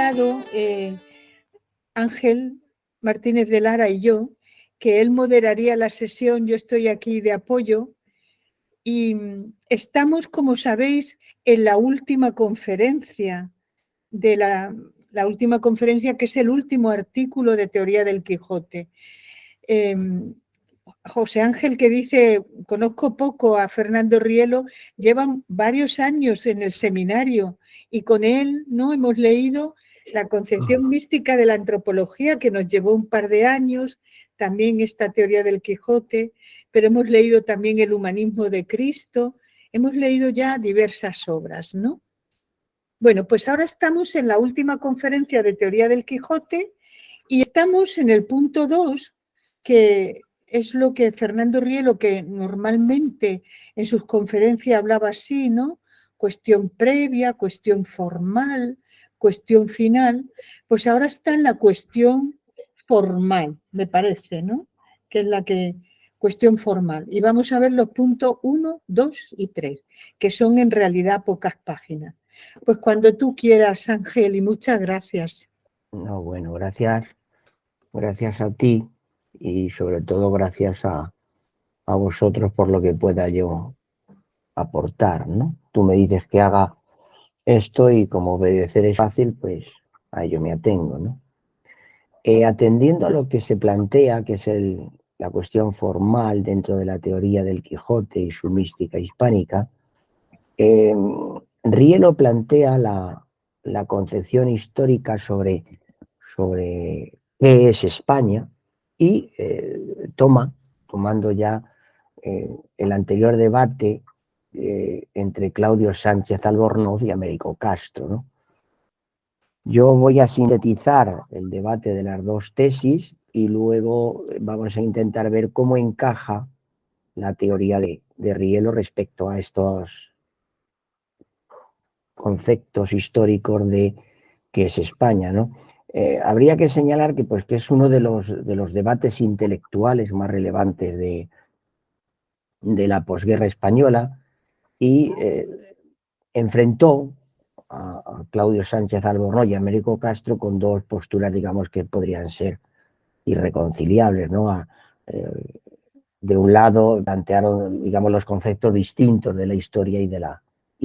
quedado, Ángel Martínez de Lara y yo, que él moderaría la sesión, yo estoy aquí de apoyo, y estamos, como sabéis, en la última conferencia, la última conferencia, que es el último artículo de Teoría del Quijote. José Ángel, que dice, conozco poco a Fernando Rielo, llevan varios años en el seminario y con él no hemos leído la concepción mística de la antropología, que nos llevó un par de años, también esta Teoría del Quijote, pero hemos leído también el Humanismo de Cristo, hemos leído ya diversas obras, ¿no? Bueno, pues ahora estamos en la última conferencia de Teoría del Quijote y estamos en el punto 2, que es lo que Fernando Rielo, que normalmente en sus conferencias hablaba así, ¿no? Cuestión previa, cuestión formal, cuestión final, pues ahora está en la cuestión formal, me parece, ¿no? Que es la cuestión formal. Y vamos a ver los puntos 1, 2 y 3, que son en realidad pocas páginas. Pues cuando tú quieras, Ángel, y muchas gracias. No, bueno, gracias a ti y sobre todo gracias a vosotros por lo que pueda yo aportar, ¿no? Tú me dices que haga esto y como obedecer es fácil, pues a ello me atengo, ¿no? Atendiendo a lo que se plantea, que es la cuestión formal dentro de la teoría del Quijote y su mística hispánica, Rielo plantea la concepción histórica sobre qué es España y tomando ya el anterior debate entre Claudio Sánchez Albornoz y Américo Castro, ¿no? Yo voy a sintetizar el debate de las dos tesis y luego vamos a intentar ver cómo encaja la teoría de Rielo respecto a estos conceptos históricos de qué es España, ¿no? Habría que señalar que es uno de los debates intelectuales más relevantes de la posguerra española y enfrentó a Claudio Sánchez Albornoz y a Américo Castro con dos posturas, digamos, que podrían ser irreconciliables, ¿no? De un lado plantearon, digamos, los conceptos distintos de la historia y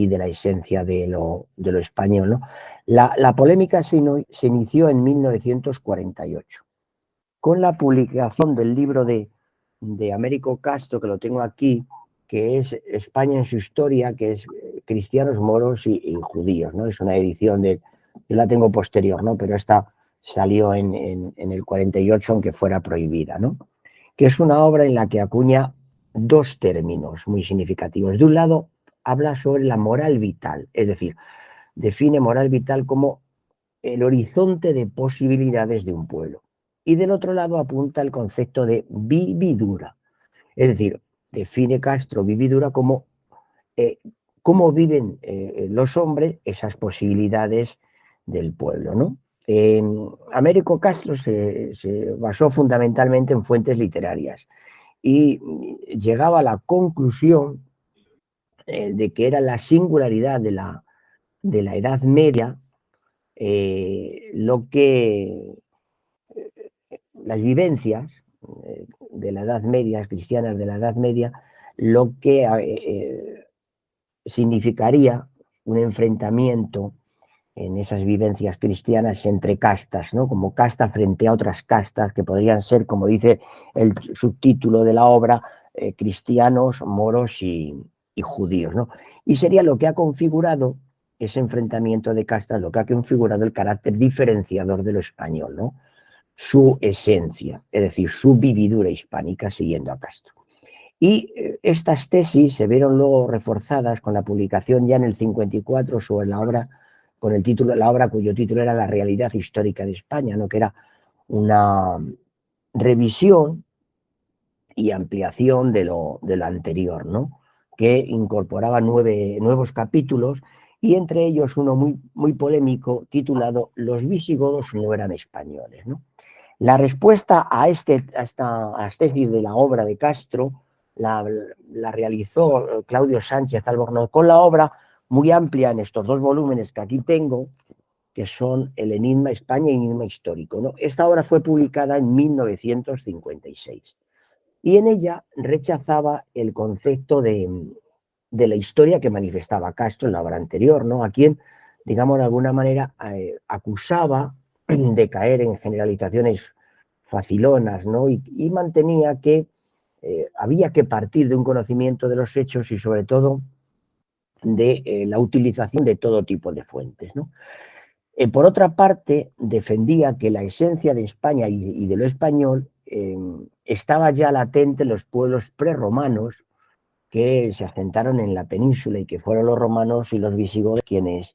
de la esencia de lo español, ¿no? La polémica se inició en 1948 con la publicación del libro de Américo Castro, que lo tengo aquí, que es España en su historia, que es cristianos, moros y judíos, ¿no? Es una edición yo la tengo posterior, ¿no? Pero esta salió en el 48, aunque fuera prohibida, ¿no? Que es una obra en la que acuña dos términos muy significativos. De un lado, habla sobre la moral vital, es decir, define moral vital como el horizonte de posibilidades de un pueblo. Y del otro lado apunta el concepto de vividura, es decir, define Castro vividura como cómo viven los hombres esas posibilidades del pueblo, ¿no? Américo Castro se basó fundamentalmente en fuentes literarias y llegaba a la conclusión de que era la singularidad de la Edad Media lo que las vivencias de la Edad Media, cristianas de la Edad Media, lo que significaría un enfrentamiento en esas vivencias cristianas entre castas, ¿no? Como casta frente a otras castas que podrían ser, como dice el subtítulo de la obra, cristianos, moros y judíos, ¿no? Y sería lo que ha configurado ese enfrentamiento de castas, lo que ha configurado el carácter diferenciador de lo español, ¿no? Su esencia, es decir, su vividura hispánica, siguiendo a Castro. Y estas tesis se vieron luego reforzadas con la publicación ya en el 54 sobre la obra, con el título, la obra cuyo título era La realidad histórica de España, ¿no? Que era una revisión y ampliación de lo anterior, ¿no? Que incorporaba nuevos capítulos y entre ellos uno muy polémico titulado Los visigodos no eran españoles, ¿no? La respuesta a esta tesis de la obra de Castro la realizó Claudio Sánchez Albornoz con la obra muy amplia en estos dos volúmenes que aquí tengo, que son El enigma España y enigma histórico, ¿no? Esta obra fue publicada en 1956 y en ella rechazaba el concepto de la historia que manifestaba Castro en la obra anterior, ¿no? A quien, digamos, de alguna manera acusaba de caer en generalizaciones facilonas, ¿no? Y mantenía que había que partir de un conocimiento de los hechos y sobre todo de la utilización de todo tipo de fuentes, ¿no? Por otra parte, defendía que la esencia de España y de lo español estaba ya latente en los pueblos prerromanos que se asentaron en la península y que fueron los romanos y los visigodos quienes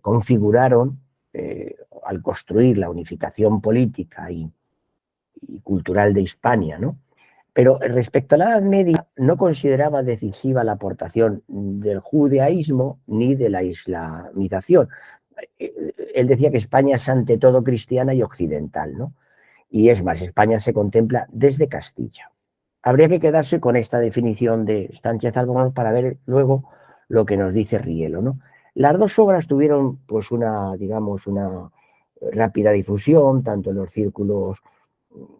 configuraron, al construir la unificación política y cultural de Hispania, ¿no? Pero respecto a la Edad Media, no consideraba decisiva la aportación del judaísmo ni de la islamización. Él decía que España es ante todo cristiana y occidental, ¿no? Y es más, España se contempla desde Castilla. Habría que quedarse con esta definición de Sánchez Albornoz para ver luego lo que nos dice Rielo, ¿no? Las dos obras tuvieron pues digamos, una rápida difusión, tanto en los círculos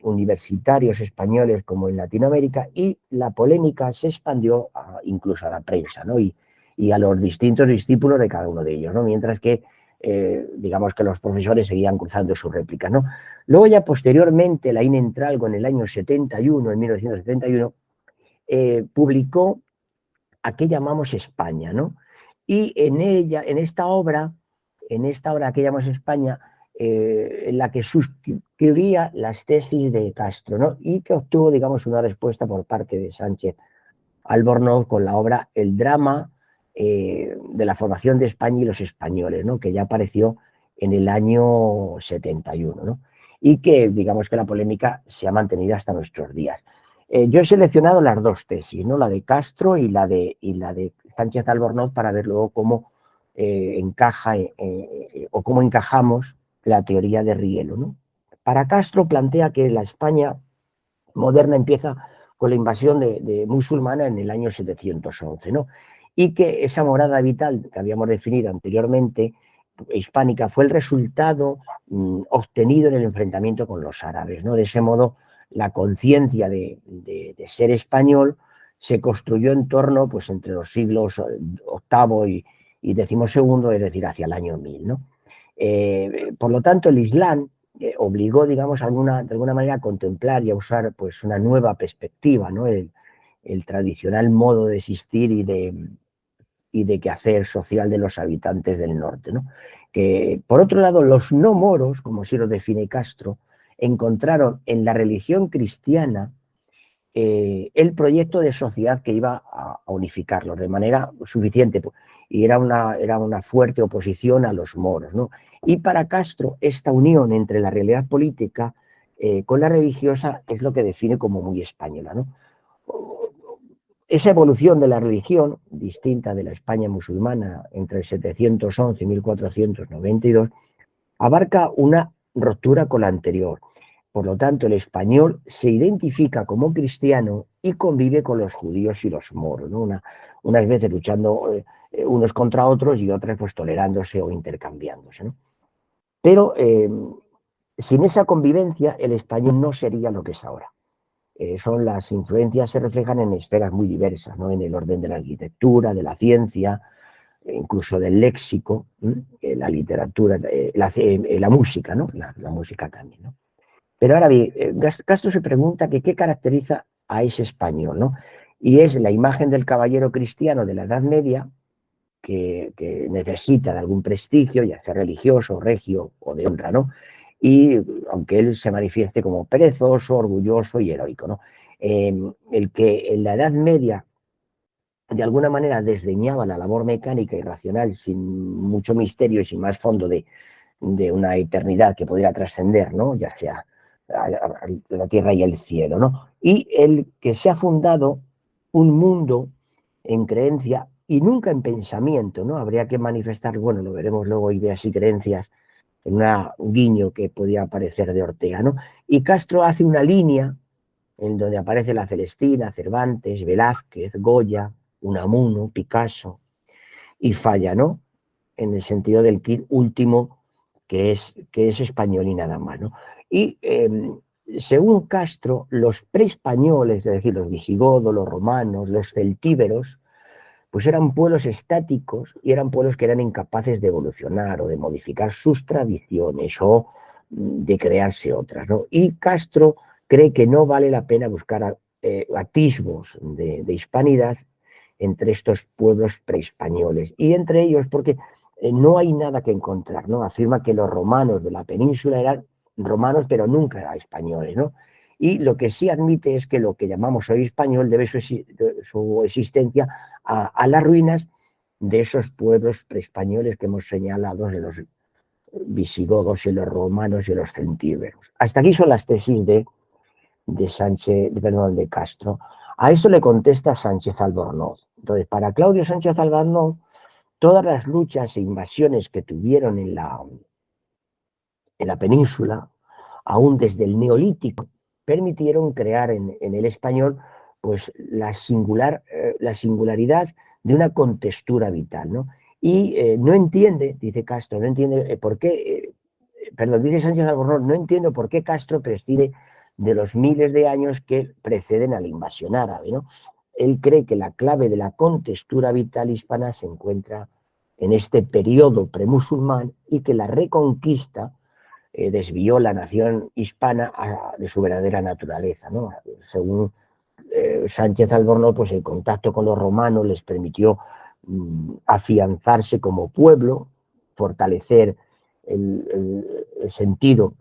universitarios españoles como en Latinoamérica, y la polémica se expandió incluso a la prensa, ¿no? Y a los distintos discípulos de cada uno de ellos, ¿no? Mientras que digamos que los profesores seguían cruzando sus réplicas, ¿no? Luego ya posteriormente la INE Entralgo en el año 71, en 1971, publicó a qué llamamos España, ¿no? Y en ella, en esta obra que llamamos España, en la que suscribía las tesis de Castro, ¿no? Y que obtuvo, digamos, una respuesta por parte de Sánchez Albornoz con la obra El drama de la formación de España y los españoles, ¿no? Que ya apareció en el año 71, ¿no? Y que, digamos que la polémica se ha mantenido hasta nuestros días. Yo he seleccionado las dos tesis, ¿no? La de Castro y la de Sánchez Albornoz, para ver luego cómo encaja o cómo encajamos la teoría de Rielo, ¿no? Para Castro plantea que la España moderna empieza con la invasión de musulmana en el año 711, ¿no? Y que esa morada vital que habíamos definido anteriormente, hispánica, fue el resultado obtenido en el enfrentamiento con los árabes, ¿no? De ese modo, la conciencia de ser español se construyó en torno, pues, entre los siglos VIII y XII, es decir, hacia el año 1000, ¿no? Por lo tanto, el Islam obligó, digamos, de alguna manera a contemplar y a usar, pues, una nueva perspectiva, ¿no? El tradicional modo de existir y de quehacer social de los habitantes del norte, ¿no? Que, por otro lado, los no moros, como así lo define Castro, encontraron en la religión cristiana el proyecto de sociedad que iba a unificarlos de manera suficiente, y era una fuerte oposición a los moros, ¿no? Y para Castro, esta unión entre la realidad política con la religiosa es lo que define como muy española, ¿no? Esa evolución de la religión, distinta de la España musulmana entre el 711 y 1492, abarca una ruptura con la anterior. Por lo tanto, el español se identifica como cristiano y convive con los judíos y los moros, ¿no? Unas veces luchando unos contra otros y otras, pues, tolerándose o intercambiándose, ¿no? Pero sin esa convivencia el español no sería lo que es ahora. Las influencias se reflejan en esferas muy diversas, ¿no? En el orden de la arquitectura, de la ciencia, incluso del léxico, la literatura, la música, ¿no? La música también, ¿no? Pero ahora bien, Castro se pregunta que qué caracteriza a ese español, ¿no? Y es la imagen del caballero cristiano de la Edad Media que necesita de algún prestigio, ya sea religioso, regio o de honra, ¿no? Y aunque él se manifieste como perezoso, orgulloso y heroico, ¿no? El que en la Edad Media de alguna manera desdeñaba la labor mecánica y racional sin mucho misterio y sin más fondo de una eternidad que pudiera trascender, ¿no? Ya sea la tierra y el cielo, ¿no? Y el que se ha fundado un mundo en creencia y nunca en pensamiento, ¿no? Habría que manifestar, bueno, lo veremos luego, ideas y creencias en un guiño que podía aparecer de Ortega, ¿no? Y Castro hace una línea en donde aparece la Celestina, Cervantes, Velázquez, Goya, Unamuno, Picasso y Falla, ¿no? En el sentido del kit último que es español y nada más, ¿no? Y según Castro, los preespañoles, es decir, los visigodos, los romanos, los celtíberos, pues eran pueblos estáticos y eran pueblos que eran incapaces de evolucionar o de modificar sus tradiciones o de crearse otras, ¿no? Y Castro cree que no vale la pena buscar atisbos de hispanidad entre estos pueblos preespañoles y entre ellos porque no hay nada que encontrar, ¿no? Afirma que los romanos de la península eran romanos pero nunca eran españoles, ¿no? Y lo que sí admite es que lo que llamamos hoy español debe su existencia a las ruinas de esos pueblos preespañoles que hemos señalado, de los visigodos y los romanos y los celtíberos. Hasta aquí son las tesis de Castro. A esto le contesta Sánchez Albornoz. Entonces, para Claudio Sánchez Albornoz, todas las luchas e invasiones que tuvieron en la península, aún desde el Neolítico, permitieron crear en el español pues la singularidad de una contextura vital, ¿no? Y no entiende, dice Castro, no entiende por qué, dice Sánchez Albornoz, no entiendo por qué Castro prescinde de los miles de años que preceden a la invasión árabe, ¿no? Él cree que la clave de la contextura vital hispana se encuentra en este periodo premusulmán y que la reconquista desvió la nación hispana de su verdadera naturaleza, ¿no? Según Sánchez Albornoz, pues el contacto con los romanos les permitió afianzarse como pueblo, fortalecer el sentido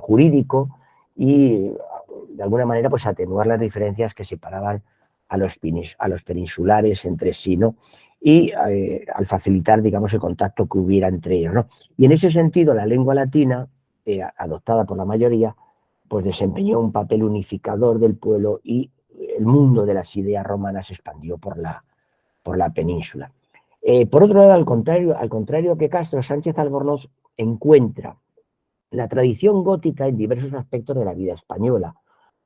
jurídico y de alguna manera pues atenuar las diferencias que separaban a los peninsulares entre sí, ¿no? Y al facilitar, digamos, el contacto que hubiera entre ellos, ¿no? Y en ese sentido, la lengua latina, adoptada por la mayoría, pues desempeñó un papel unificador del pueblo y el mundo de las ideas romanas se expandió por la península. Por otro lado, al contrario que Castro, Sánchez Albornoz encuentra la tradición gótica en diversos aspectos de la vida española,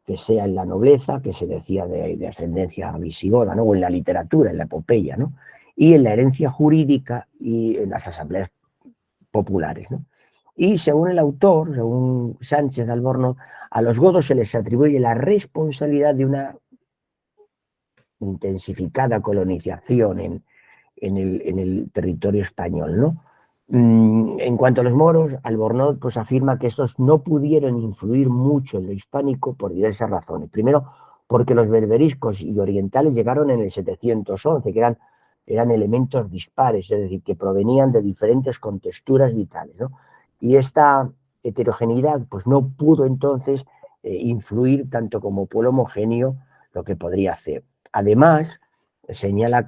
que sea en la nobleza, que se decía de ascendencia visigoda, ¿no? O en la literatura, en la epopeya, ¿no? Y en la herencia jurídica y en las asambleas populares, ¿no? Y según el autor, según Sánchez Albornoz, a los godos se les atribuye la responsabilidad de una intensificada colonización en el territorio español, ¿no? En cuanto a los moros, Albornoz pues afirma que estos no pudieron influir mucho en lo hispánico por diversas razones. Primero, porque los berberiscos y orientales llegaron en el 711, que eran elementos dispares, es decir, que provenían de diferentes contexturas vitales, ¿no? Y esta heterogeneidad pues no pudo entonces influir tanto como pueblo homogéneo lo que podría hacer. Además, señala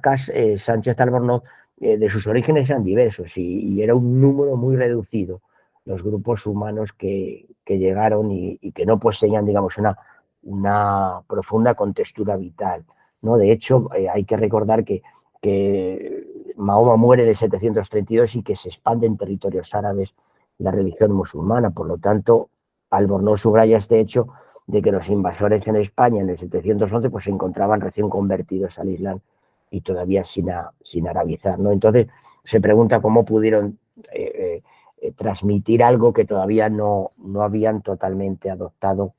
Sánchez Albornoz, de sus orígenes eran diversos y era un número muy reducido los grupos humanos que llegaron y que no poseían, digamos, una profunda contextura vital, ¿no? De hecho, hay que recordar que Mahoma muere en el 732 y que se expande en territorios árabes la religión musulmana. Por lo tanto, Albornoz subraya este hecho de que los invasores en España en el 711 pues se encontraban recién convertidos al Islam y todavía sin arabizar, ¿no? Entonces se pregunta cómo pudieron transmitir algo que todavía no habían totalmente adoptado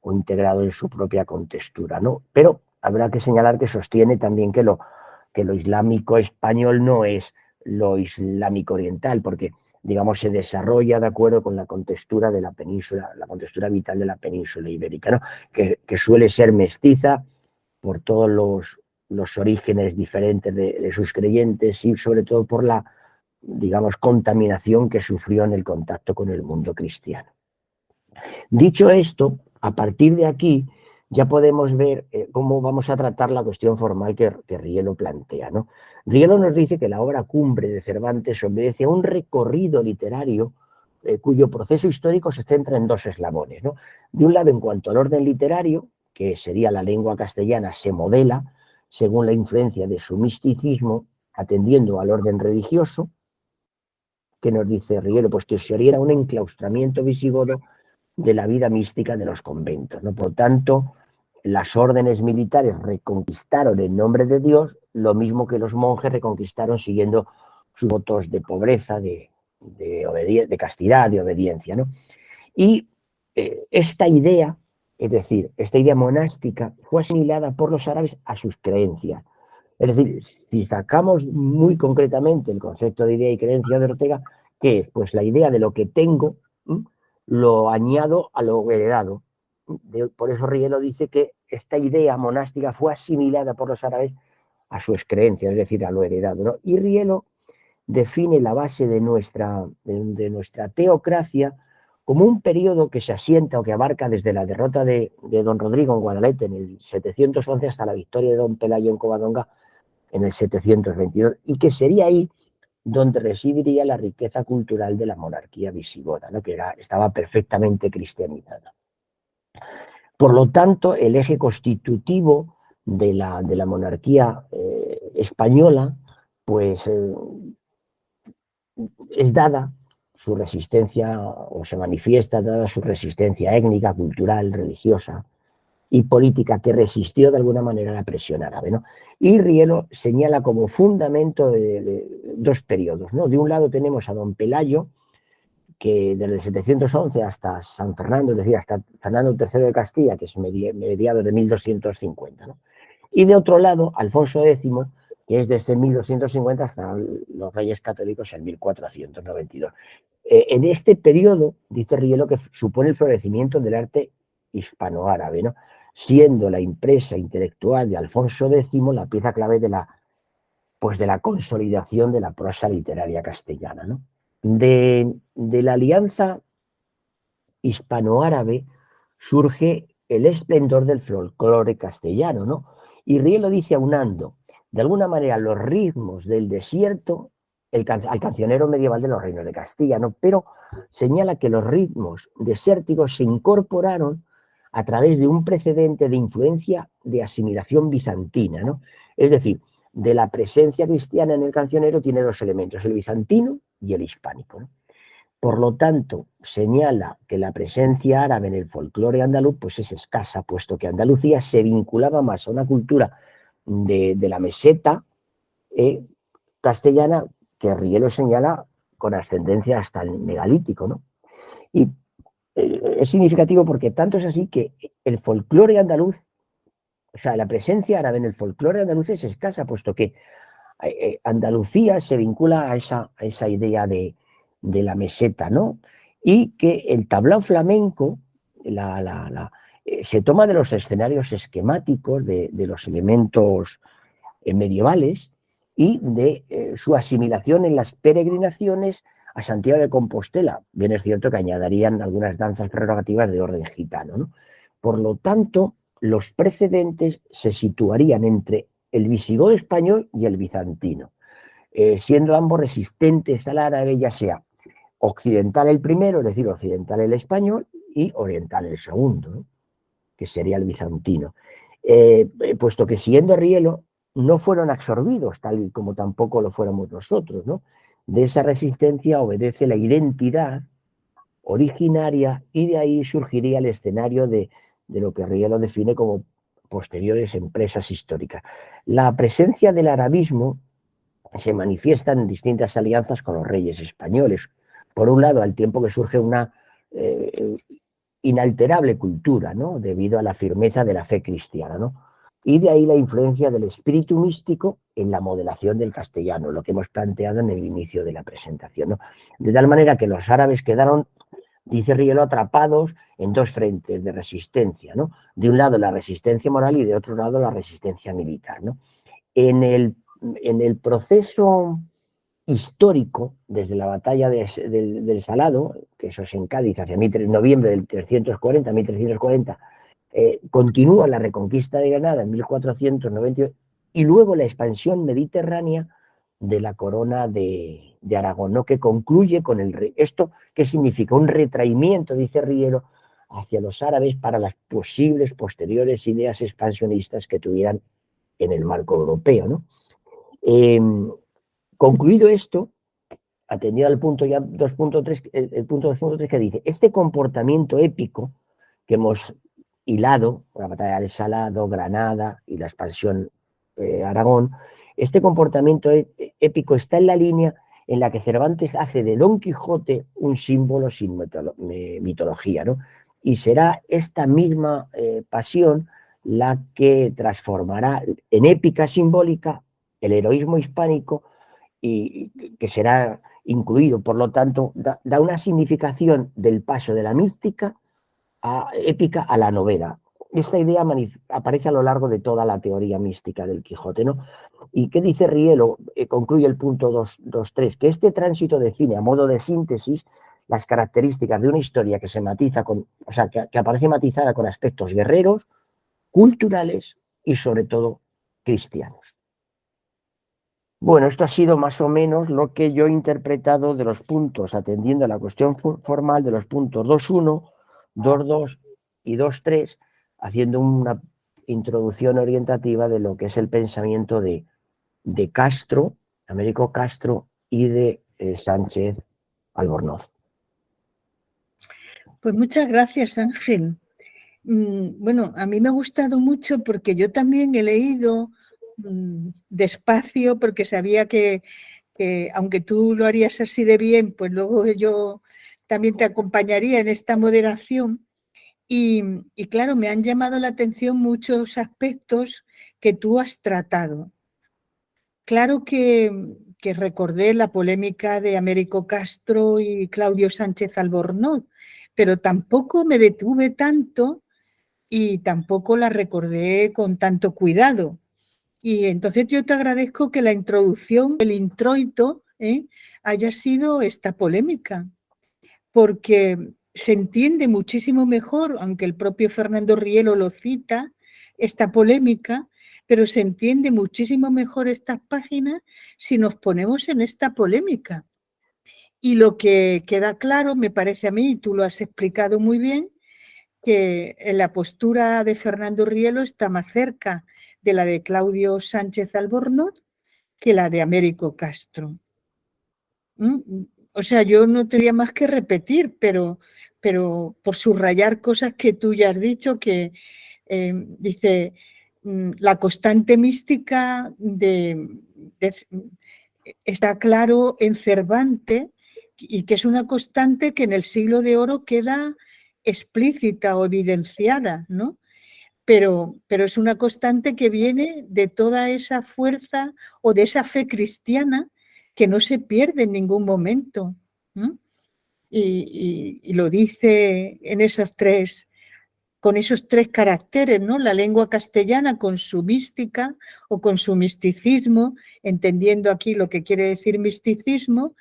o integrado en su propia contextura, ¿no? Pero habrá que señalar que sostiene también que lo islámico español no es lo islámico oriental, porque digamos, se desarrolla de acuerdo con la contextura de la península, la contextura vital de la península ibérica, ¿no? Que suele ser mestiza por todos los orígenes diferentes de sus creyentes y sobre todo por la, digamos, contaminación que sufrió en el contacto con el mundo cristiano. Dicho esto, a partir de aquí ya podemos ver cómo vamos a tratar la cuestión formal que Rielo plantea, ¿no? Rielo nos dice que la obra cumbre de Cervantes obedece a un recorrido literario cuyo proceso histórico se centra en dos eslabones, ¿no? De un lado, en cuanto al orden literario, que sería la lengua castellana, se modela según la influencia de su misticismo, atendiendo al orden religioso, que nos dice Rielo, pues que se orienta un enclaustramiento visigodo de la vida mística de los conventos, ¿no? Por tanto, las órdenes militares reconquistaron en nombre de Dios lo mismo que los monjes reconquistaron siguiendo sus votos de pobreza, de de castidad, de obediencia, ¿no? Y esta idea, es decir, esta idea monástica fue asimilada por los árabes a sus creencias. Es decir, si sacamos muy concretamente el concepto de idea y creencia de Ortega, ¿qué es? Pues la idea de lo que tengo, lo añado a lo heredado. Por eso Rielo dice que esta idea monástica fue asimilada por los árabes a sus creencias, es decir, a lo heredado, ¿no? Y Rielo define la base de nuestra teocracia como un periodo que se asienta o que abarca desde la derrota de don Rodrigo en Guadalete en el 711 hasta la victoria de don Pelayo en Covadonga en el 722, y que sería ahí donde residiría la riqueza cultural de la monarquía visigoda, ¿no? Que estaba perfectamente cristianizada. Por lo tanto, el eje constitutivo de la monarquía española, pues es dada su resistencia, o se manifiesta dada su resistencia étnica, cultural, religiosa y política, que resistió de alguna manera a la presión árabe, ¿no? Y Rielo señala como fundamento de dos periodos, ¿no? De un lado tenemos a don Pelayo, que desde el 711 hasta San Fernando, es decir, hasta Fernando III de Castilla, que es mediados de 1250, ¿no? Y de otro lado, Alfonso X, que es desde 1250 hasta los Reyes Católicos en 1492. En este periodo, dice Rielo, que supone el florecimiento del arte hispanoárabe, ¿no? Siendo la impresa intelectual de Alfonso X la pieza clave de la consolidación de la prosa literaria castellana, ¿no? De la alianza hispanoárabe surge el esplendor del folclore castellano, ¿no? Y Rielo dice, aunando de alguna manera los ritmos del desierto al cancionero medieval de los reinos de Castilla, ¿no? Pero señala que los ritmos desérticos se incorporaron a través de un precedente de influencia de asimilación bizantina, ¿no? Es decir, de la presencia cristiana en el cancionero tiene dos elementos, el bizantino y el hispánico, ¿no? Por lo tanto, señala que la presencia árabe en el folclore andaluz pues es escasa, puesto que Andalucía se vinculaba más a una cultura de la meseta castellana, que Rielo señala con ascendencia hasta el megalítico, ¿no? Y es significativo porque tanto es así que el folclore andaluz, o sea, la presencia árabe en el folclore andaluz es escasa, puesto que Andalucía se vincula a esa idea de la meseta, ¿no? Y que el tablao flamenco se toma de los escenarios esquemáticos, de los elementos medievales y de su asimilación en las peregrinaciones a Santiago de Compostela. Bien es cierto que añadirían algunas danzas prerrogativas de orden gitano, ¿no? Por lo tanto, los precedentes se situarían entre el visigodo español y el bizantino, siendo ambos resistentes al árabe, ya sea occidental el primero, es decir, occidental el español, y oriental el segundo, ¿no? Que sería el bizantino. Puesto que siguiendo Rielo, no fueron absorbidos, tal y como tampoco lo fuéramos nosotros, ¿no? De esa resistencia obedece la identidad originaria, y de ahí surgiría el escenario de lo que Rielo define como posteriores empresas históricas. La presencia del arabismo se manifiesta en distintas alianzas con los reyes españoles. Por un lado, al tiempo que surge una inalterable cultura, ¿no? Debido a la firmeza de la fe cristiana, ¿no? Y de ahí la influencia del espíritu místico en la modelación del castellano, lo que hemos planteado en el inicio de la presentación, ¿no? De tal manera que los árabes quedaron, dice Rielo, atrapados en dos frentes de resistencia, ¿no? De un lado la resistencia moral y de otro lado la resistencia militar, ¿no? En el proceso histórico, desde la batalla del Salado, que eso es en Cádiz, hacia noviembre del 1340, continúa la reconquista de Granada en 1498 y luego la expansión mediterránea de la corona de Aragón, ¿no? Que concluye con esto, ¿qué significa? Un retraimiento, dice Rielo, hacia los árabes para las posibles posteriores ideas expansionistas que tuvieran en el marco europeo, ¿no? Concluido esto, atendido al punto ya 2.3, el punto 2.3 que dice, este comportamiento épico que hemos hilado, la batalla del Salado, Granada y la expansión Aragón, este comportamiento épico está en la línea en la que Cervantes hace de Don Quijote un símbolo sin mitología, ¿no? Y será esta misma pasión la que transformará en épica simbólica el heroísmo hispánico y que será incluido, por lo tanto, da una significación del paso de la mística épica a la novela. Esta idea aparece a lo largo de toda la teoría mística del Quijote, ¿no? ¿Y qué dice Rielo? Concluye el punto 2.3, que este tránsito define a modo de síntesis las características de una historia que se matiza con, o sea, que aparece matizada con aspectos guerreros, culturales y sobre todo cristianos. Bueno, esto ha sido más o menos lo que yo he interpretado de los puntos, atendiendo a la cuestión formal de los puntos 2.1, 2.2 y 2.3, haciendo una introducción orientativa de lo que es el pensamiento de Castro, Américo Castro, y de Sánchez Albornoz. Pues muchas gracias, Ángel. Bueno, a mí me ha gustado mucho porque yo también he leído despacio porque sabía que aunque tú lo harías así de bien, pues luego yo también te acompañaría en esta moderación. Y claro, me han llamado la atención muchos aspectos que tú has tratado. Claro que recordé la polémica de Américo Castro y Claudio Sánchez Albornoz, pero tampoco me detuve tanto y tampoco la recordé con tanto cuidado. Y entonces yo te agradezco que la introducción, el introito, haya sido esta polémica, porque se entiende muchísimo mejor, aunque el propio Fernando Rielo lo cita, esta polémica, pero se entiende muchísimo mejor estas páginas si nos ponemos en esta polémica. Y lo que queda claro, me parece a mí, y tú lo has explicado muy bien, que en la postura de Fernando Rielo está más cerca de la de Claudio Sánchez Albornoz que la de Américo Castro. O sea, yo no tendría más que repetir, pero por subrayar cosas que tú ya has dicho, que dice la constante mística está claro en Cervantes y que es una constante que en el Siglo de Oro queda explícita o evidenciada, ¿no? Pero es una constante que viene de toda esa fuerza o de esa fe cristiana que no se pierde en ningún momento, ¿no? Y lo dice en con esos tres caracteres, ¿no? La lengua castellana con su mística o con su misticismo, entendiendo aquí lo que quiere decir misticismo,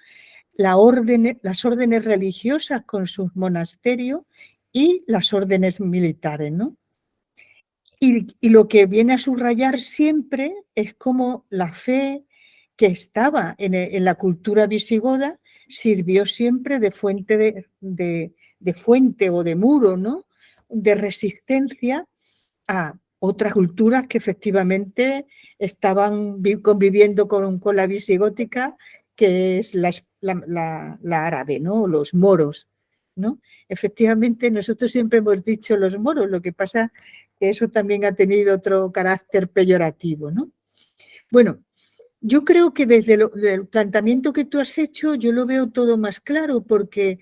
las órdenes religiosas con sus monasterios y las órdenes militares, ¿no? Y lo que viene a subrayar siempre es cómo la fe que estaba en la cultura visigoda sirvió siempre de fuente, de fuente o de muro, ¿no? De resistencia a otras culturas que efectivamente estaban conviviendo con la visigótica, que es la árabe, ¿no? Los moros, ¿no? Efectivamente, nosotros siempre hemos dicho los moros, lo que pasa que eso también ha tenido otro carácter peyorativo, ¿no? Bueno, yo creo que desde el planteamiento que tú has hecho, yo lo veo todo más claro, porque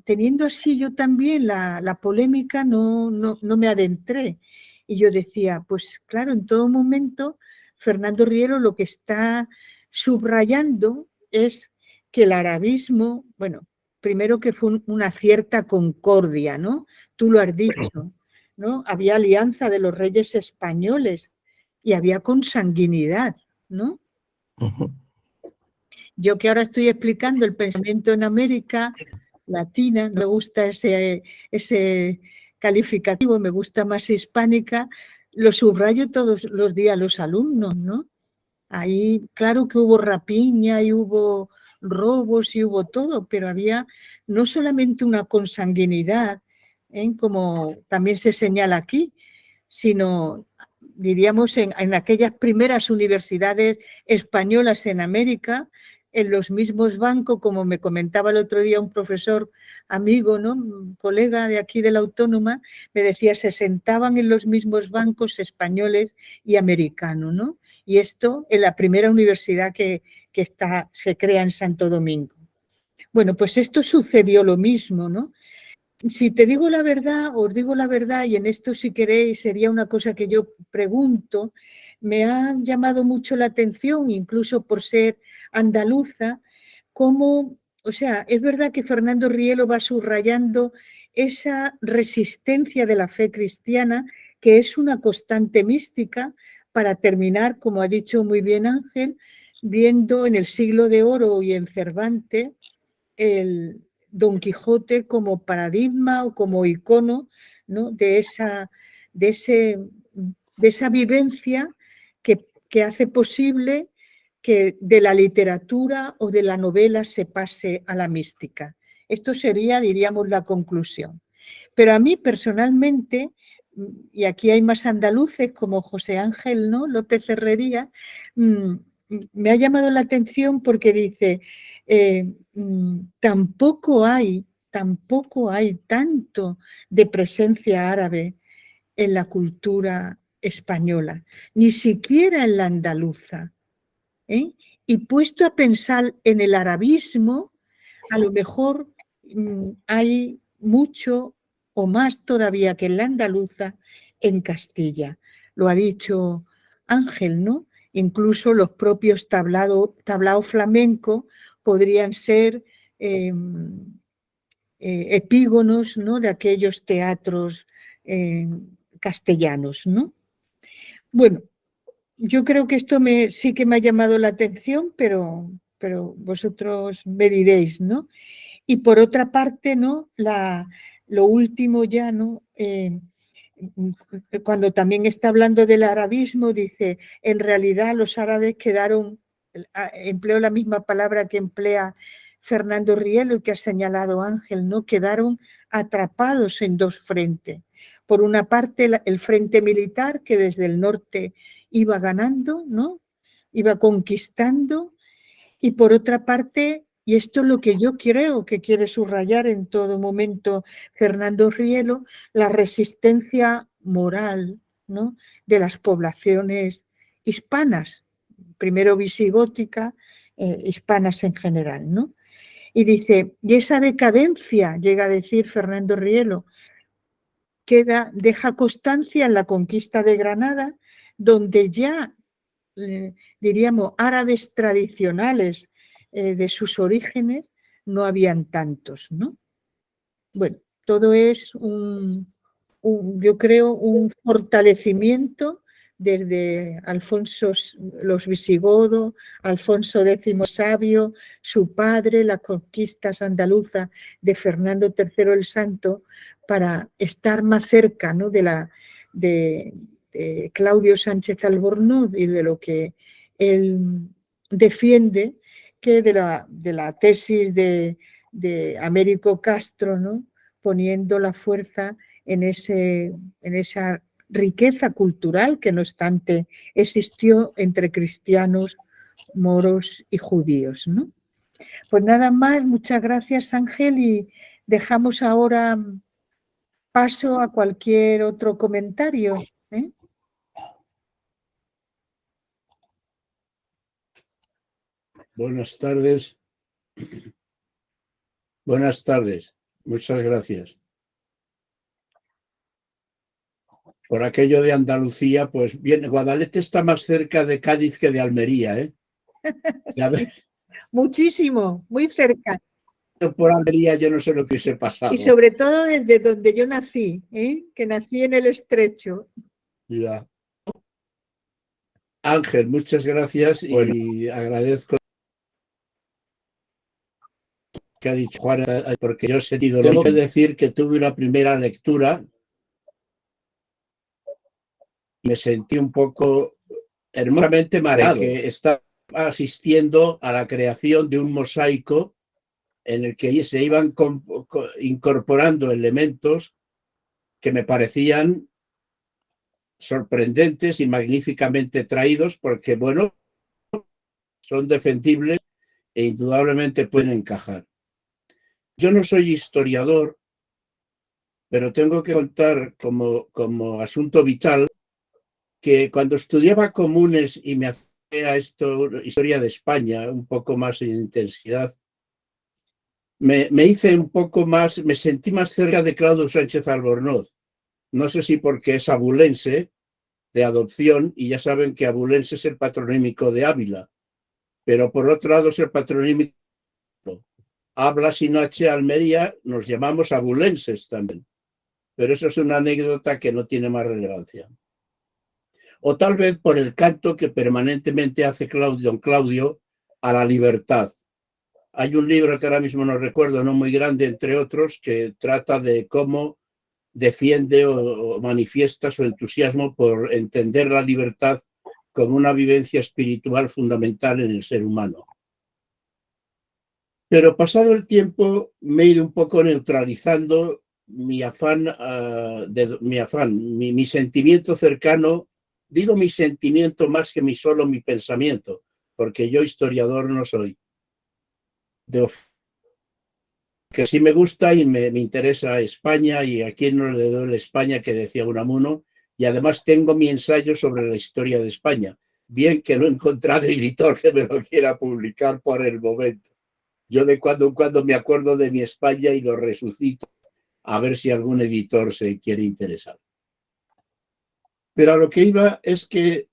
teniendo así yo también la polémica no me adentré. Y yo decía, pues claro, en todo momento Fernando Rielo lo que está subrayando es que el arabismo, bueno, primero que fue una cierta concordia, ¿no? Tú lo has dicho, ¿no? Había alianza de los reyes españoles y había consanguinidad, ¿no? Yo que ahora estoy explicando el pensamiento en América Latina, no me gusta ese calificativo, me gusta más hispánica, lo subrayo todos los días a los alumnos, ¿no? Ahí, claro que hubo rapiña y hubo robos y hubo todo, pero había no solamente una consanguinidad, como también se señala aquí, sino, diríamos, en aquellas primeras universidades españolas en América, en los mismos bancos, como me comentaba el otro día un profesor amigo, ¿no? Un colega de aquí de la Autónoma, me decía, se sentaban en los mismos bancos españoles y americanos, ¿no? Y esto en la primera universidad que que se crea en Santo Domingo. Bueno, pues esto sucedió lo mismo, ¿no? Si te digo la verdad, os digo la verdad, y en esto si queréis sería una cosa que yo pregunto, me ha llamado mucho la atención, incluso por ser andaluza, cómo, o sea, es verdad que Fernando Rielo va subrayando esa resistencia de la fe cristiana, que es una constante mística, para terminar, como ha dicho muy bien Ángel, viendo en el Siglo de Oro y en Cervantes el Don Quijote como paradigma o como icono, ¿no? de esa vivencia que hace posible que de la literatura o de la novela se pase a la mística. Esto sería, diríamos, la conclusión. Pero a mí personalmente, y aquí hay más andaluces como José Ángel, ¿no? López Herrería, me ha llamado la atención porque dice, tampoco hay tanto de presencia árabe en la cultura española, ni siquiera en la andaluza. ¿eh? Y puesto a pensar en el arabismo, a lo mejor hay mucho o más todavía que en la andaluza en Castilla. Lo ha dicho Ángel, ¿no? Incluso los propios tablaos flamenco podrían ser epígonos, ¿no? De aquellos teatros castellanos, ¿no? Bueno, yo creo que esto sí que me ha llamado la atención, pero vosotros me diréis, ¿no? Y por otra parte, ¿no? Lo último ya, ¿no? Cuando también está hablando del arabismo, dice, en realidad los árabes quedaron, empleo la misma palabra que emplea Fernando Rielo y que ha señalado Ángel, ¿no? Quedaron atrapados en dos frentes. Por una parte, el frente militar, que desde el norte iba ganando, ¿no? Iba conquistando, y por otra parte, y esto es lo que yo creo que quiere subrayar en todo momento Fernando Rielo, la resistencia moral, ¿no? De las poblaciones hispanas, primero visigótica, hispanas en general, ¿no? Y dice, y esa decadencia, llega a decir Fernando Rielo, deja constancia en la conquista de Granada, donde ya, diríamos, árabes tradicionales de sus orígenes no habían tantos, ¿no? Bueno, todo es yo creo, un fortalecimiento desde Alfonso los visigodos, Alfonso X Sabio, su padre, las conquistas andaluzas de Fernando III el Santo, para estar más cerca, ¿no? de Claudio Sánchez Albornoz y de lo que él defiende, que de la tesis de Américo Castro, ¿no? Poniendo la fuerza en esa riqueza cultural que no obstante existió entre cristianos, moros y judíos, ¿no? Pues nada más, muchas gracias Ángel, y dejamos ahora paso a cualquier otro comentario. Buenas tardes. Buenas tardes. Muchas gracias. Por aquello de Andalucía, pues bien, Guadalete está más cerca de Cádiz que de Almería, ¿eh? Sí, muchísimo, muy cerca. Por Almería yo no sé lo que hubiese pasado. Y sobre todo desde donde yo nací, que nací en el Estrecho. Ya. Ángel, muchas gracias y agradezco que ha dicho Juan, porque yo he sentido. Tengo que decir que tuve una primera lectura y me sentí un poco hermosamente mareado, que estaba asistiendo a la creación de un mosaico en el que se iban incorporando elementos que me parecían sorprendentes y magníficamente traídos, porque, bueno, son defendibles e indudablemente pueden encajar. Yo no soy historiador, pero tengo que contar como asunto vital que cuando estudiaba comunes y me hacía a esto, historia de España, un poco más en intensidad, me hice un poco más, me sentí más cerca de Claudio Sánchez Albornoz. No sé si porque es abulense de adopción, y ya saben que abulense es el patronímico de Ávila, pero por otro lado es el patronímico. Habla sin H Almería, nos llamamos abulenses también, pero eso es una anécdota que no tiene más relevancia. O tal vez por el canto que permanentemente hace don Claudio a la libertad. Hay un libro que ahora mismo no recuerdo, no muy grande, entre otros, que trata de cómo defiende o manifiesta su entusiasmo por entender la libertad como una vivencia espiritual fundamental en el ser humano. Pero pasado el tiempo me he ido un poco neutralizando mi afán, mi sentimiento cercano. Digo mi sentimiento más que solo mi pensamiento, porque yo historiador no soy. Que sí me gusta y me interesa España, y a quién no le duele España, que decía Unamuno, y además tengo mi ensayo sobre la historia de España. Bien que no he encontrado editor que me lo quiera publicar por el momento. Yo de cuando en cuando me acuerdo de mi España y lo resucito, a ver si algún editor se quiere interesar. Pero a lo que iba es que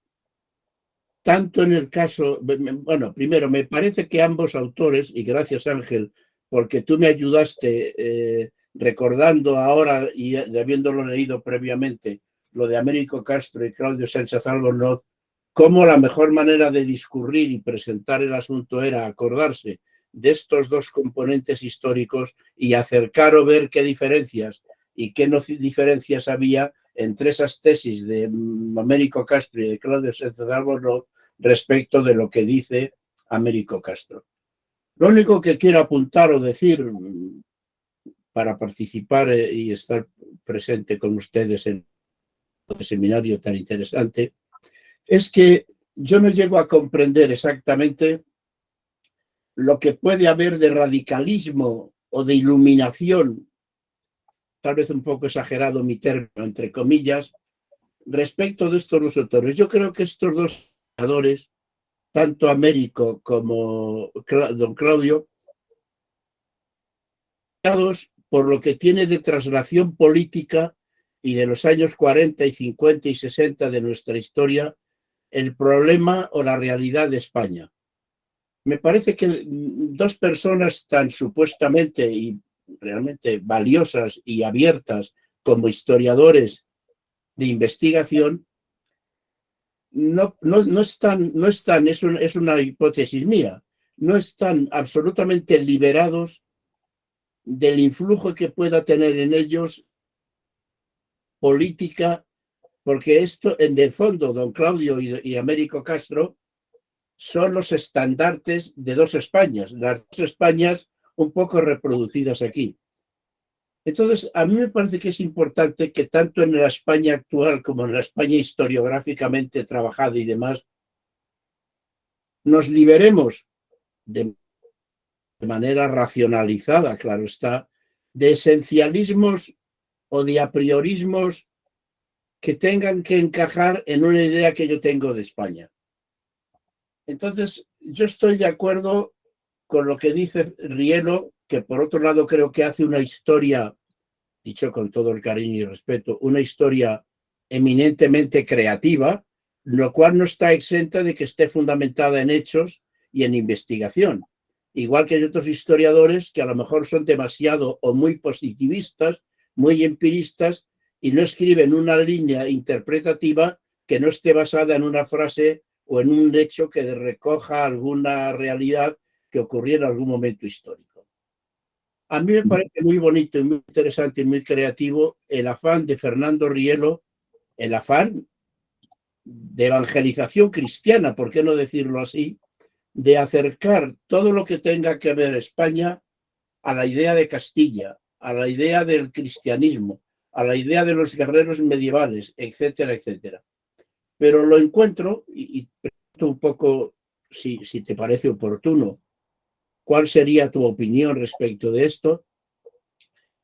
tanto en el caso, bueno, primero me parece que ambos autores, y gracias Ángel, porque tú me ayudaste recordando ahora y habiéndolo leído previamente, lo de Américo Castro y Claudio Sánchez Albornoz, cómo la mejor manera de discurrir y presentar el asunto era acordarse de estos dos componentes históricos y acercar o ver qué diferencias y qué no diferencias había entre esas tesis de Américo Castro y de Claudio Sánchez Albornoz respecto de lo que dice Américo Castro. Lo único que quiero apuntar o decir para participar y estar presente con ustedes en este seminario tan interesante es que yo no llego a comprender exactamente lo que puede haber de radicalismo o de iluminación, tal vez un poco exagerado mi término, entre comillas, respecto de estos dos autores. Yo creo que estos dos autores, tanto Américo como don Claudio, por lo que tiene de traslación política y de los años 40 y 50 y 60 de nuestra historia, el problema o la realidad de España. Me parece que dos personas tan supuestamente y realmente valiosas y abiertas como historiadores de investigación no están, es una hipótesis mía, no están absolutamente liberados del influjo que pueda tener en ellos política, porque esto, en el fondo, don Claudio y Américo Castro son los estandartes de dos Españas, las dos Españas un poco reproducidas aquí. Entonces, a mí me parece que es importante que tanto en la España actual como en la España historiográficamente trabajada y demás, nos liberemos de manera racionalizada, claro está, de esencialismos o de apriorismos que tengan que encajar en una idea que yo tengo de España. Entonces, yo estoy de acuerdo con lo que dice Rielo, que por otro lado creo que hace una historia, dicho con todo el cariño y respeto, una historia eminentemente creativa, lo cual no está exenta de que esté fundamentada en hechos y en investigación. Igual que hay otros historiadores que a lo mejor son demasiado o muy positivistas, muy empiristas, y no escriben una línea interpretativa que no esté basada en una frase o en un hecho que recoja alguna realidad que ocurriera en algún momento histórico. A mí me parece muy bonito y muy interesante y muy creativo el afán de Fernando Rielo, el afán de evangelización cristiana, ¿por qué no decirlo así?, de acercar todo lo que tenga que ver España a la idea de Castilla, a la idea del cristianismo, a la idea de los guerreros medievales, etcétera, etcétera. Pero lo encuentro, y pregunto un poco si te parece oportuno, ¿cuál sería tu opinión respecto de esto?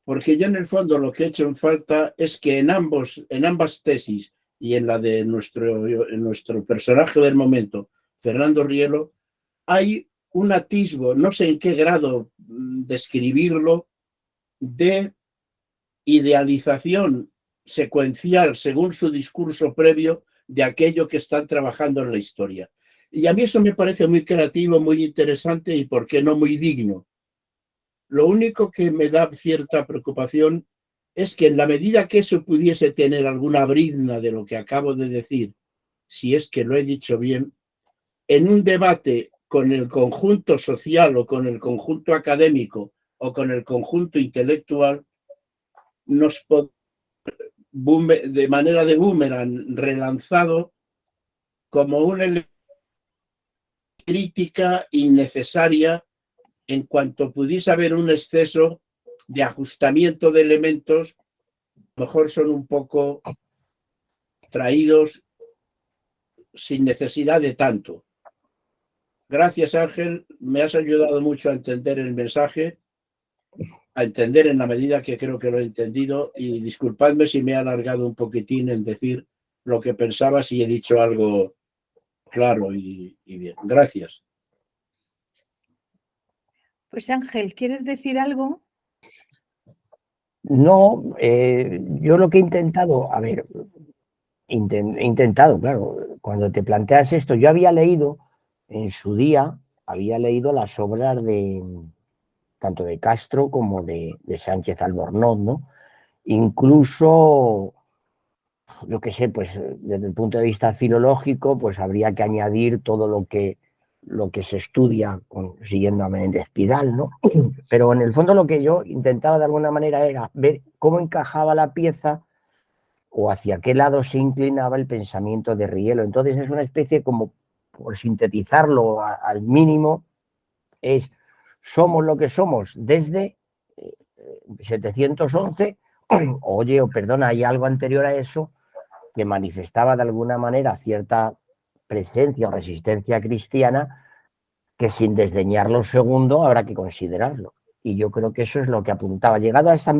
Porque yo en el fondo lo que he hecho en falta es que en ambas tesis y en la de nuestro personaje del momento, Fernando Rielo, hay un atisbo, no sé en qué grado describirlo, de idealización secuencial según su discurso previo de aquello que están trabajando en la historia. Y a mí eso me parece muy creativo, muy interesante y, por qué no, muy digno. Lo único que me da cierta preocupación es que en la medida que eso pudiese tener alguna brizna de lo que acabo de decir, si es que lo he dicho bien, en un debate con el conjunto social o con el conjunto académico o con el conjunto intelectual, nos de manera de boomerang relanzado como una crítica innecesaria en cuanto pudiese haber un exceso de ajustamiento de elementos, mejor son un poco traídos sin necesidad de tanto. Gracias, Ángel, me has ayudado mucho a entender el mensaje, a entender en la medida que creo que lo he entendido, y disculpadme si me he alargado un poquitín en decir lo que pensaba, si he dicho algo claro y bien. Gracias. Pues Ángel, ¿quieres decir algo? No, yo lo que he intentado, a ver, he intentado, claro, cuando te planteas esto, yo había leído en su día, había leído las obras de tanto de Castro como de Sánchez Albornoz, ¿no? Incluso, yo qué sé, pues desde el punto de vista filológico, pues habría que añadir todo lo que se estudia siguiendo a Menéndez Pidal, ¿no? Pero en el fondo lo que yo intentaba de alguna manera era ver cómo encajaba la pieza o hacia qué lado se inclinaba el pensamiento de Rielo. Entonces es una especie, como por sintetizarlo al mínimo, es somos lo que somos desde 711, oye, o perdona, hay algo anterior a eso que manifestaba de alguna manera cierta presencia o resistencia cristiana que, sin desdeñar lo segundo, habrá que considerarlo. Y yo creo que eso es lo que apuntaba. Llegado a esa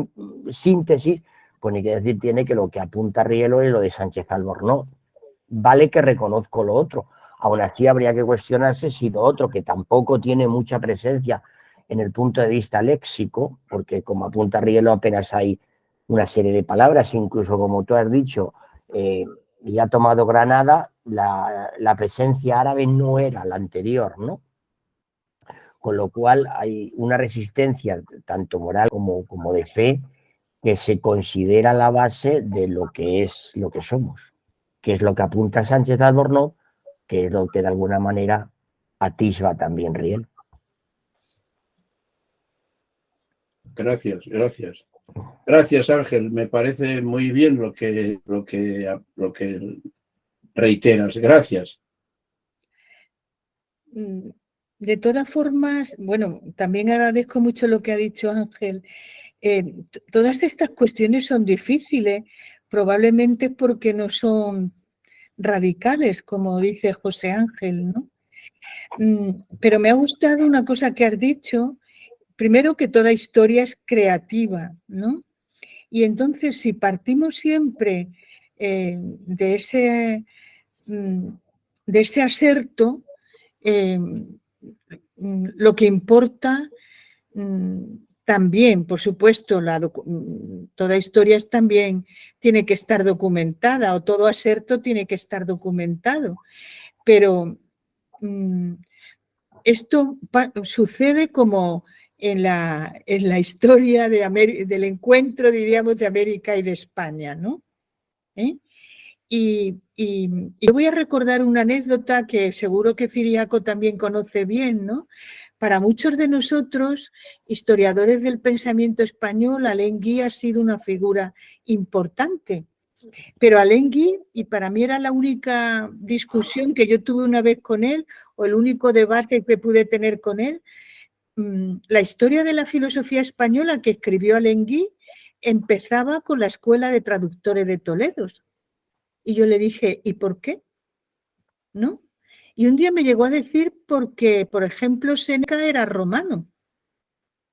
síntesis, pues ni que decir tiene que lo que apunta Rielo es lo de Sánchez Albornoz. Vale que reconozco lo otro. Aún así habría que cuestionarse si lo otro, que tampoco tiene mucha presencia en el punto de vista léxico, porque como apunta Rielo apenas hay una serie de palabras, incluso como tú has dicho, ya ha tomado Granada, la presencia árabe no era la anterior, ¿no? Con lo cual hay una resistencia tanto moral como de fe que se considera la base de lo que somos, que es lo que apunta Sánchez Albornoz, que es lo que de alguna manera atisba también Riel. Gracias, gracias. Gracias, Ángel. Me parece muy bien lo que reiteras. Gracias. De todas formas, bueno, también agradezco mucho lo que ha dicho Ángel. Todas estas cuestiones son difíciles, probablemente porque no son radicales, como dice José Ángel, ¿no? Pero me ha gustado una cosa que has dicho, primero que toda historia es creativa, ¿no? Y entonces, si partimos siempre de ese aserto, lo que importa también, por supuesto, toda historia también tiene que estar documentada, o todo aserto tiene que estar documentado, pero esto sucede como en la historia del encuentro, diríamos, de América y de España, ¿no? Y yo voy a recordar una anécdota que seguro que Ciriaco también conoce bien, ¿no? Para muchos de nosotros, historiadores del pensamiento español, Alengui ha sido una figura importante. Pero Alengui, y para mí era la única discusión que yo tuve una vez con él, o el único debate que pude tener con él, la historia de la filosofía española que escribió Alengui empezaba con la Escuela de Traductores de Toledo. Y yo le dije, ¿y por qué? ¿No? Y un día me llegó a decir porque, por ejemplo, Séneca era romano.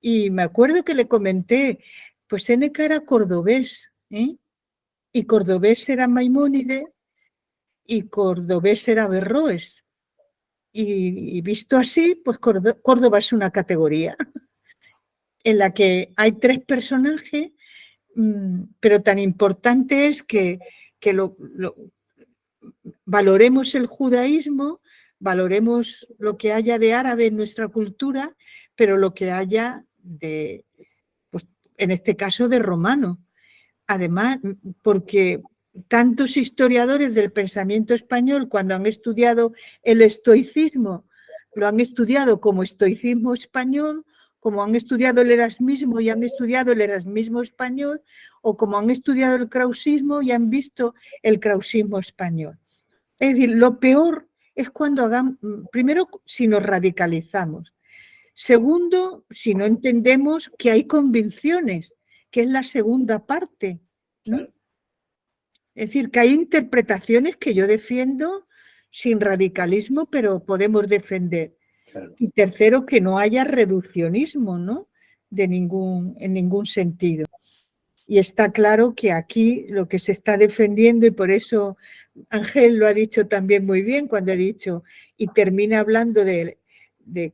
Y me acuerdo que le comenté, pues Séneca era cordobés, ¿eh? Y cordobés era Maimónides y cordobés era Averroes. Y visto así, pues Córdoba es una categoría en la que hay 3 personajes, pero tan importante es que valoremos el judaísmo, valoremos lo que haya de árabe en nuestra cultura, pero lo que haya de, pues, en este caso, de romano. Además, porque tantos historiadores del pensamiento español, cuando han estudiado el estoicismo, lo han estudiado como estoicismo español, como han estudiado el erasmismo y han estudiado el erasmismo español, o como han estudiado el krausismo y han visto el krausismo español. Es decir, lo peor es cuando hagamos, primero, si nos radicalizamos. Segundo, si no entendemos que hay convicciones, que es la segunda parte, ¿no? Es decir, que hay interpretaciones que yo defiendo sin radicalismo, pero podemos defender. Claro. Y tercero, que no haya reduccionismo, ¿no? En ningún sentido. Y está claro que aquí lo que se está defendiendo, y por eso Ángel lo ha dicho también muy bien cuando ha dicho, y termina hablando de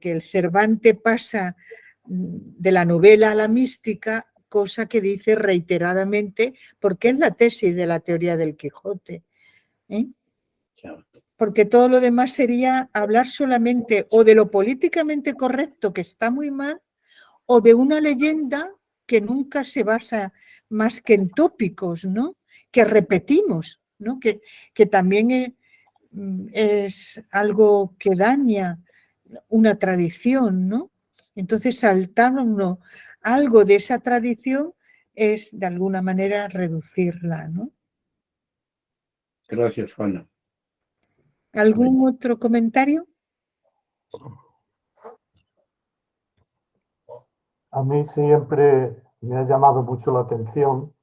que el Cervantes pasa de la novela a la mística, cosa que dice reiteradamente, porque es la tesis de la teoría del Quijote. Porque todo lo demás sería hablar solamente o de lo políticamente correcto, que está muy mal, o de una leyenda que nunca se basa más que en tópicos, ¿no? Que repetimos, ¿no? Que también es algo que daña una tradición, ¿no? Entonces, saltarnos algo de esa tradición es, de alguna manera, reducirla, ¿no? Gracias, Juana. ¿Algún otro comentario? A mí siempre me ha llamado mucho la atención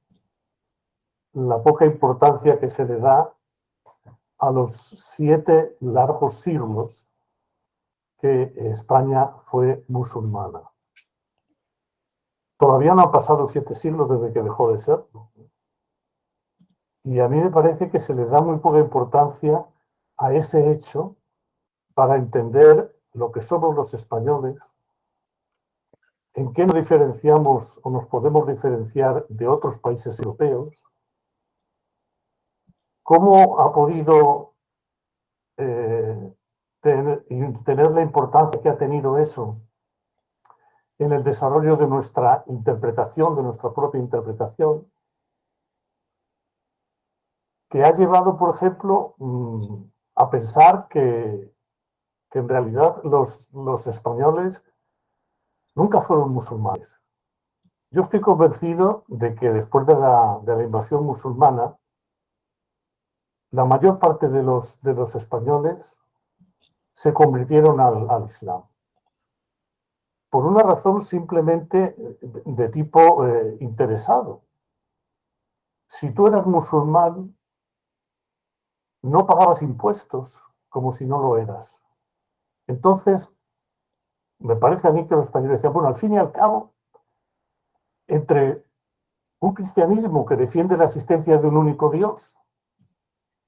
la poca importancia que se le da a los 7 largos siglos que España fue musulmana. Todavía no han pasado 7 siglos desde que dejó de serlo. Y a mí me parece que se le da muy poca importancia a ese hecho para entender lo que somos los españoles, en qué nos diferenciamos o nos podemos diferenciar de otros países europeos, cómo ha podido tener la importancia que ha tenido eso en el desarrollo de nuestra interpretación, de nuestra propia interpretación, que ha llevado, por ejemplo, a pensar que en realidad los españoles nunca fueron musulmanes. Yo estoy convencido de que después de la invasión musulmana, la mayor parte de los españoles se convirtieron al Islam. Por una razón simplemente de tipo interesado. Si tú eras musulmán, no pagabas impuestos como si no lo eras. Entonces, me parece a mí que los españoles decían, bueno, al fin y al cabo, entre un cristianismo que defiende la existencia de un único Dios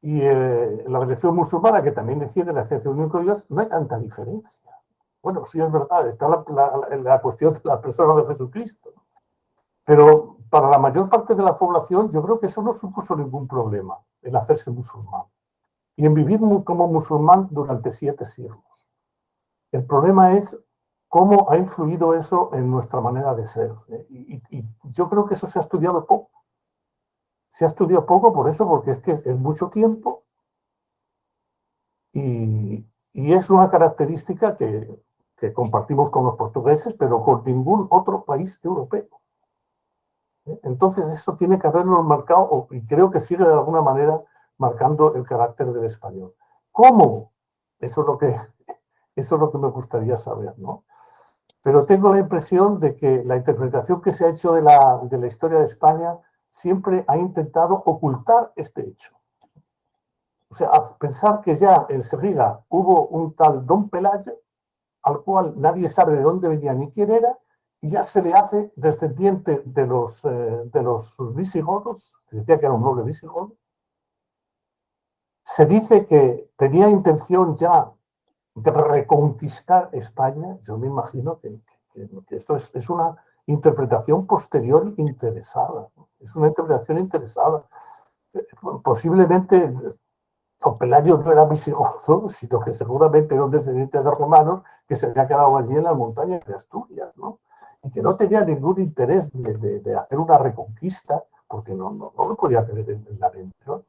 y la religión musulmana que también defiende la existencia de un único Dios, no hay tanta diferencia. Bueno, sí es verdad, está la cuestión de la persona de Jesucristo. Pero para la mayor parte de la población yo creo que eso no supuso ningún problema, el hacerse musulmán. Y en vivir como musulmán durante 7 siglos. El problema es cómo ha influido eso en nuestra manera de ser. Y yo creo que eso se ha estudiado poco. Se ha estudiado poco por eso, porque es que es mucho tiempo y es una característica que compartimos con los portugueses, pero con ningún otro país europeo. Entonces eso tiene que haberlo marcado, y creo que sigue de alguna manera marcando el carácter del español. ¿Cómo? Eso es lo que me gustaría saber, ¿no? Pero tengo la impresión de que la interpretación que se ha hecho de la historia de España siempre ha intentado ocultar este hecho. O sea, pensar que ya enseguida hubo un tal Don Pelayo, al cual nadie sabe de dónde venía ni quién era, y ya se le hace descendiente de los visigodos, se decía que era un noble visigodo. Se dice que tenía intención ya de reconquistar España, yo me imagino que esto es una interpretación posterior interesada. Es una interpretación interesada. Posiblemente Don Pelayo no era visigodo, sino que seguramente era un descendiente de romanos que se había quedado allí en las montañas de Asturias, ¿no? Y que no tenía ningún interés de hacer una reconquista, porque no lo podía tener en la mente, ¿no?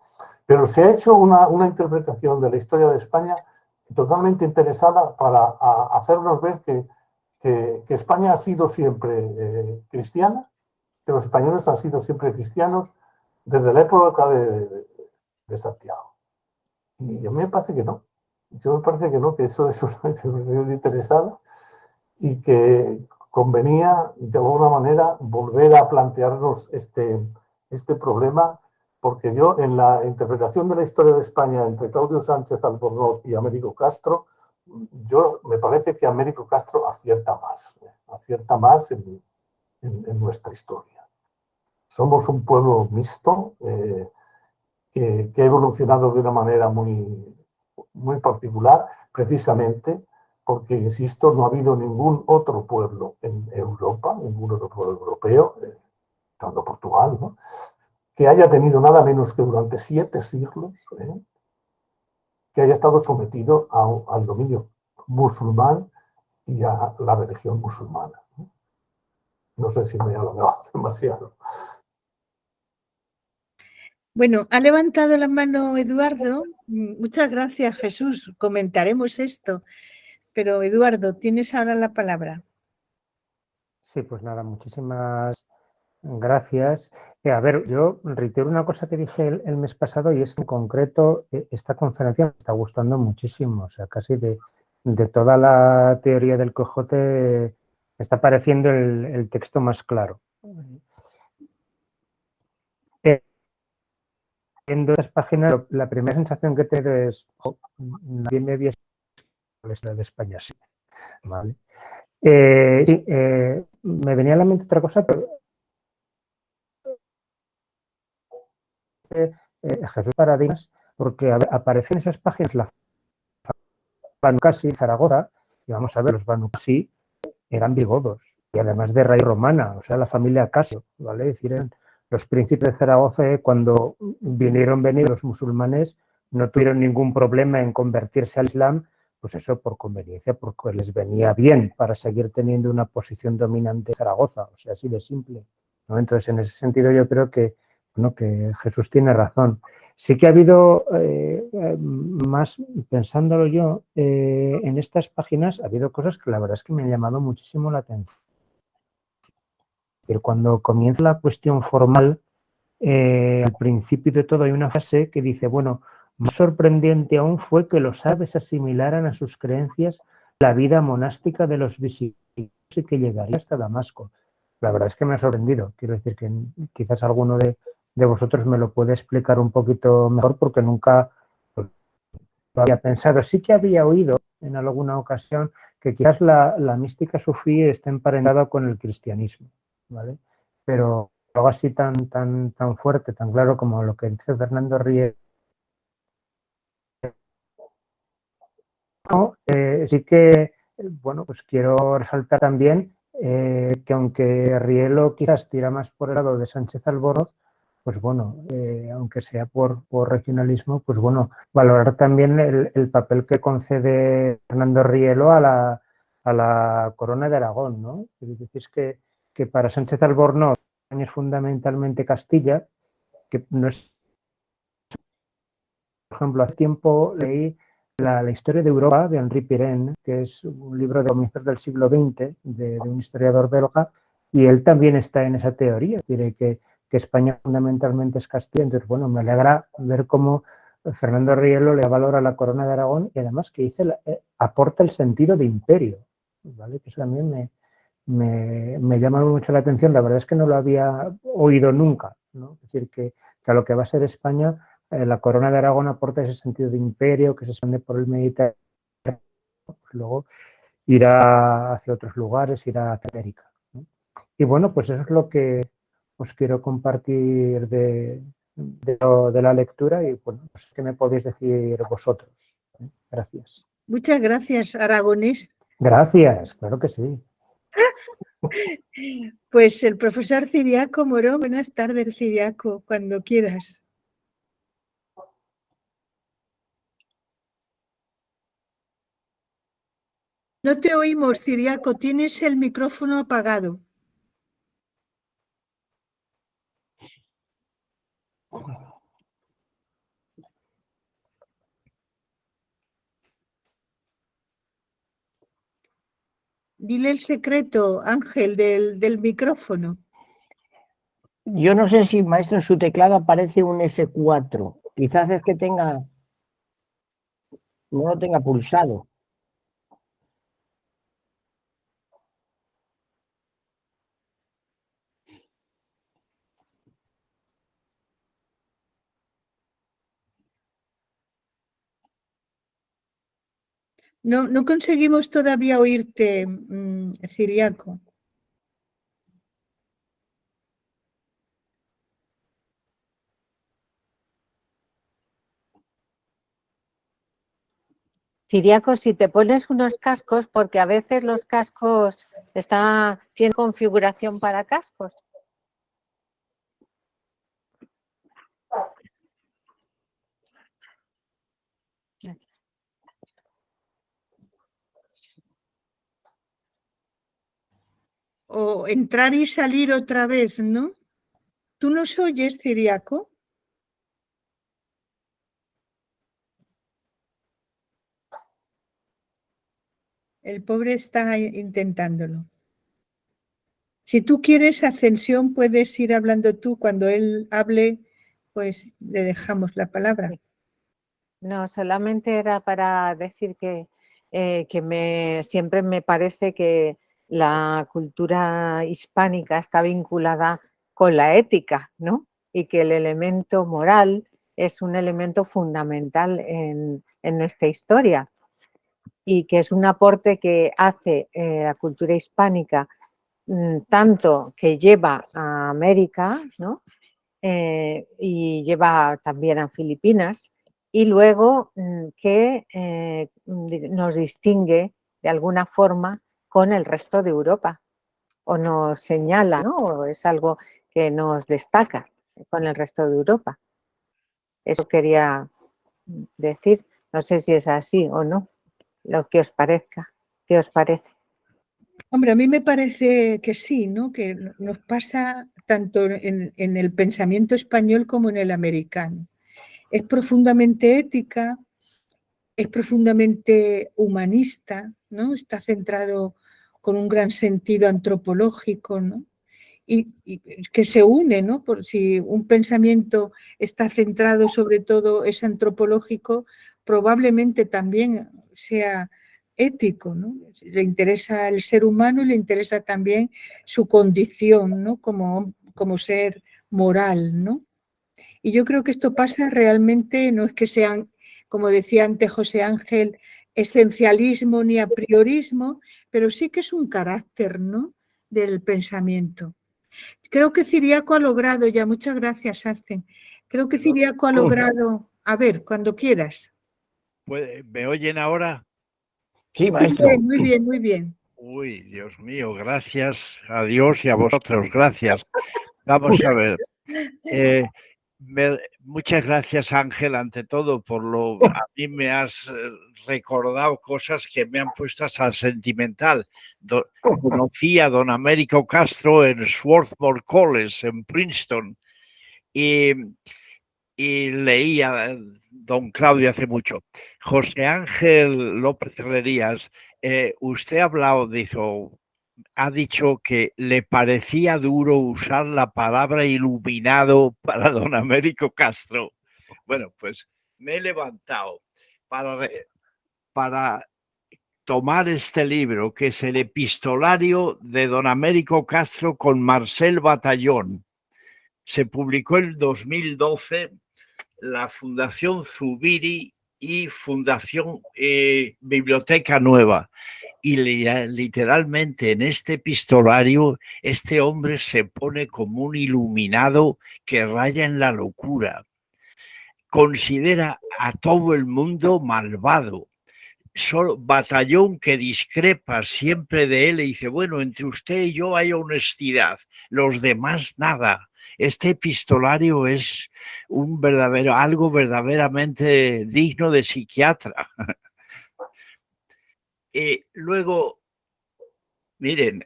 Pero se ha hecho una interpretación de la historia de España totalmente interesada para hacernos ver que España ha sido siempre cristiana, que los españoles han sido siempre cristianos desde la época de Santiago. Y a mí me parece que no. Yo me parece que no, que eso es una interpretación interesada y que convenía de alguna manera volver a plantearnos este problema, porque yo en la interpretación de la historia de España entre Claudio Sánchez Albornoz y Américo Castro, yo me parece que Américo Castro acierta más en nuestra historia. Somos un pueblo mixto que ha evolucionado de una manera muy particular, precisamente porque, insisto, no ha habido ningún otro pueblo en Europa, ningún otro pueblo europeo, tanto Portugal, ¿no?, que haya tenido nada menos que durante 7 siglos, que haya estado sometido al dominio musulmán y a la religión musulmana. No sé si me he alargado demasiado. Bueno, ha levantado la mano Eduardo. Muchas gracias, Jesús. Comentaremos esto. Pero, Eduardo, tienes ahora la palabra. Sí, pues nada, muchísimas gracias. A ver, yo reitero una cosa que dije el mes pasado, y es que en concreto esta conferencia me está gustando muchísimo. O sea, casi de toda la teoría del Quijote me está pareciendo el texto más claro. Viendo estas páginas, la primera sensación que tengo es, nadie me había escuchado de España, sí. ¿Vale? Sí, me venía a la mente otra cosa, pero Jesús Paradigmas, porque aparecen esas páginas la Banu Qasi, Zaragoza, y vamos a ver, los Banu Qasi eran visigodos, y además de raíz romana, o sea, la familia Casio, ¿vale? Es decir, los príncipes de Zaragoza, cuando vinieron los musulmanes, no tuvieron ningún problema en convertirse al Islam, pues eso por conveniencia, porque les venía bien para seguir teniendo una posición dominante en Zaragoza, o sea, así de simple, ¿no? Entonces, en ese sentido yo creo que, bueno, que Jesús tiene razón. Sí que ha habido, más pensándolo yo, en estas páginas ha habido cosas que la verdad es que me han llamado muchísimo la atención. Es decir, cuando comienza la cuestión formal, al principio de todo hay una frase que dice, bueno, más sorprendente aún fue que los árabes asimilaran a sus creencias la vida monástica de los visigodos y que llegaría hasta Damasco. La verdad es que me ha sorprendido. Quiero decir que quizás alguno de vosotros me lo puede explicar un poquito mejor, porque nunca lo había pensado. Sí que había oído en alguna ocasión que quizás la mística sufí esté emparentada con el cristianismo, ¿vale? Pero algo así tan fuerte, tan claro como lo que dice Fernando Rielo. Sí que, bueno, pues quiero resaltar también que aunque Rielo quizás tira más por el lado de Sánchez Albornoz, pues bueno, aunque sea por regionalismo, pues bueno, valorar también el papel que concede Fernando Rielo a la corona de Aragón, ¿no? Es decir, que para Sánchez Albornoz es fundamentalmente Castilla, que no es... Por ejemplo, hace tiempo leí la historia de Europa de Henri Pirenne, que es un libro de comienzos del siglo XX de un historiador belga, y él también está en esa teoría, quiere que España fundamentalmente es Castilla. Entonces, bueno, me alegra ver cómo Fernando Rielo le da valor a la corona de Aragón y además que aporta el sentido de imperio, ¿vale? Que eso también me llama mucho la atención. La verdad es que no lo había oído nunca, ¿no? Es decir, que a lo que va a ser España, la corona de Aragón aporta ese sentido de imperio que se expande por el Mediterráneo, pues luego irá hacia otros lugares, irá hacia América, ¿no? Y bueno, pues eso es lo que os quiero compartir de la lectura, y bueno, no sé qué me podéis decir vosotros. Gracias. Muchas gracias, Aragonés. Gracias, claro que sí. Pues el profesor Ciriaco Morón, buenas tardes, Ciriaco, cuando quieras. No te oímos, Ciriaco, tienes el micrófono apagado. Dile el secreto, Ángel, del micrófono. Yo no sé si, maestro, en su teclado aparece un F4. Quizás es que no lo tenga pulsado. No conseguimos todavía oírte, Ciriaco. Ciriaco, si te pones unos cascos, porque a veces los cascos tienen configuración para cascos. O entrar y salir otra vez, ¿no? ¿Tú nos oyes, Ciriaco? El pobre está intentándolo. Si tú quieres, Ascensión, puedes ir hablando tú. Cuando él hable, pues le dejamos la palabra. No, solamente era para decir que siempre me parece que la cultura hispánica está vinculada con la ética, ¿no? Y que el elemento moral es un elemento fundamental en nuestra historia y que es un aporte que hace la cultura hispánica tanto que lleva a América, ¿no? Y lleva también a Filipinas, y luego que nos distingue de alguna forma con el resto de Europa, o nos señala, ¿no? O es algo que nos destaca con el resto de Europa. Eso quería decir, no sé si es así o no, lo que os parezca. ¿Qué os parece? Hombre, a mí me parece que sí, ¿no? Que nos pasa tanto en el pensamiento español como en el americano. Es profundamente ética, es profundamente humanista, ¿no? Está centrado con un gran sentido antropológico, ¿no? Y que se une, ¿no? Por si un pensamiento está centrado sobre todo, es antropológico, probablemente también sea ético, ¿no? Le interesa el ser humano y le interesa también su condición, ¿no? Como ser moral, ¿no? Y yo creo que esto pasa realmente, no es que sean, como decía antes José Ángel, esencialismo ni a priorismo, pero sí que es un carácter, ¿no? Del pensamiento. Creo que Ciriaco ha logrado ya, muchas gracias, Arcen. Creo que Ciriaco ha logrado, a ver, cuando quieras. ¿Me oyen ahora? Sí, maestro. Muy bien, muy bien. Uy, Dios mío, gracias a Dios y a vosotros, gracias. Vamos a ver. Muchas gracias, Ángel, ante todo, a mí me has recordado cosas que me han puesto hasta sentimental. Conocí a don Américo Castro en Swarthmore College, en Princeton, y leí a don Claudio hace mucho. José Ángel López Herrerías, usted ha dicho que le parecía duro usar la palabra iluminado para don Américo Castro. Bueno, pues me he levantado para tomar este libro, que es el epistolario de don Américo Castro con Marcel Batallón. Se publicó en 2012, la Fundación Zubiri y Fundación Biblioteca Nueva. Y literalmente en este epistolario este hombre se pone como un iluminado que raya en la locura. Considera a todo el mundo malvado. solo batallón que discrepa siempre de él y dice, bueno, entre usted y yo hay honestidad, los demás nada. Este epistolario es algo verdaderamente digno de psiquiatra. Luego, miren,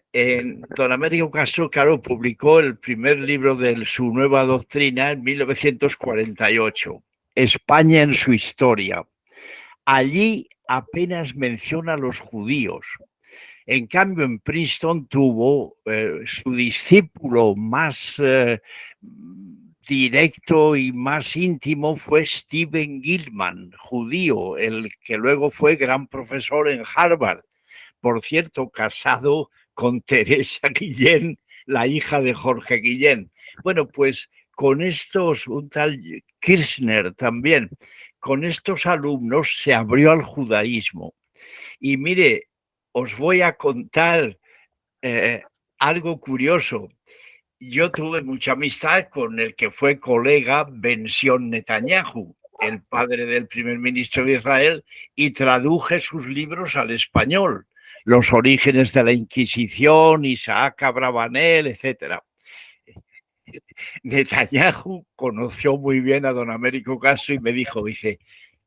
don Américo Castro, claro, publicó el primer libro de su nueva doctrina en 1948, España en su historia. Allí apenas menciona a los judíos. En cambio, en Princeton tuvo su discípulo más directo y más íntimo fue Stephen Gilman, judío, el que luego fue gran profesor en Harvard. Por cierto, casado con Teresa Guillén, la hija de Jorge Guillén. Bueno, pues con estos, un tal Kirchner también, con estos alumnos se abrió al judaísmo. Y mire, os voy a contar algo curioso. Yo tuve mucha amistad con el que fue colega Benzion Netanyahu, el padre del primer ministro de Israel, y traduje sus libros al español, Los orígenes de la Inquisición, Isaac Abravanel, etc. Netanyahu conoció muy bien a don Américo Castro y me dice,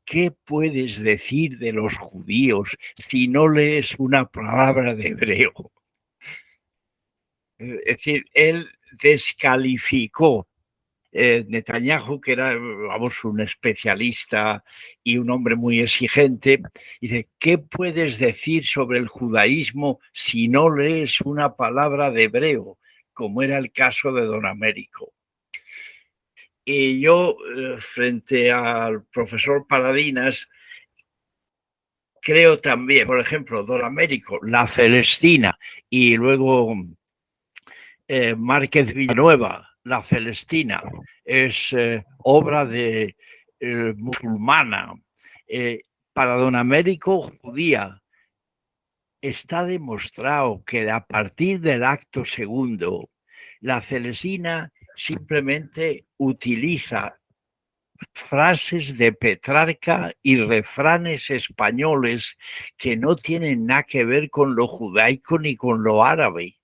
¿qué puedes decir de los judíos si no lees una palabra de hebreo? Es decir, él descalificó Netanyahu, que era, vamos, un especialista y un hombre muy exigente. Dice, ¿qué puedes decir sobre el judaísmo si no lees una palabra de hebreo? Como era el caso de don Américo. Y yo, frente al profesor Paladinas, creo también, por ejemplo, don Américo, La Celestina, y luego Márquez Villanueva, La Celestina, es obra de musulmana. Para don Américo, judía. Está demostrado que a partir del acto segundo, La Celestina simplemente utiliza frases de Petrarca y refranes españoles que no tienen nada que ver con lo judaico ni con lo árabe.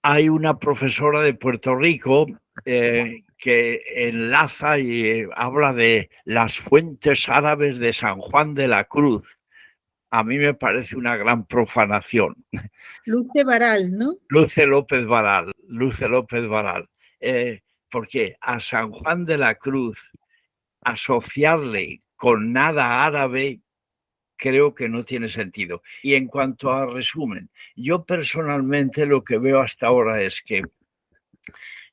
Hay una profesora de Puerto Rico que enlaza y habla de las fuentes árabes de San Juan de la Cruz. A mí me parece una gran profanación. Luce Baral, ¿no? Luce López Baral. Porque a San Juan de la Cruz asociarle con nada árabe creo que no tiene sentido. Y en cuanto a resumen, yo personalmente lo que veo hasta ahora es que,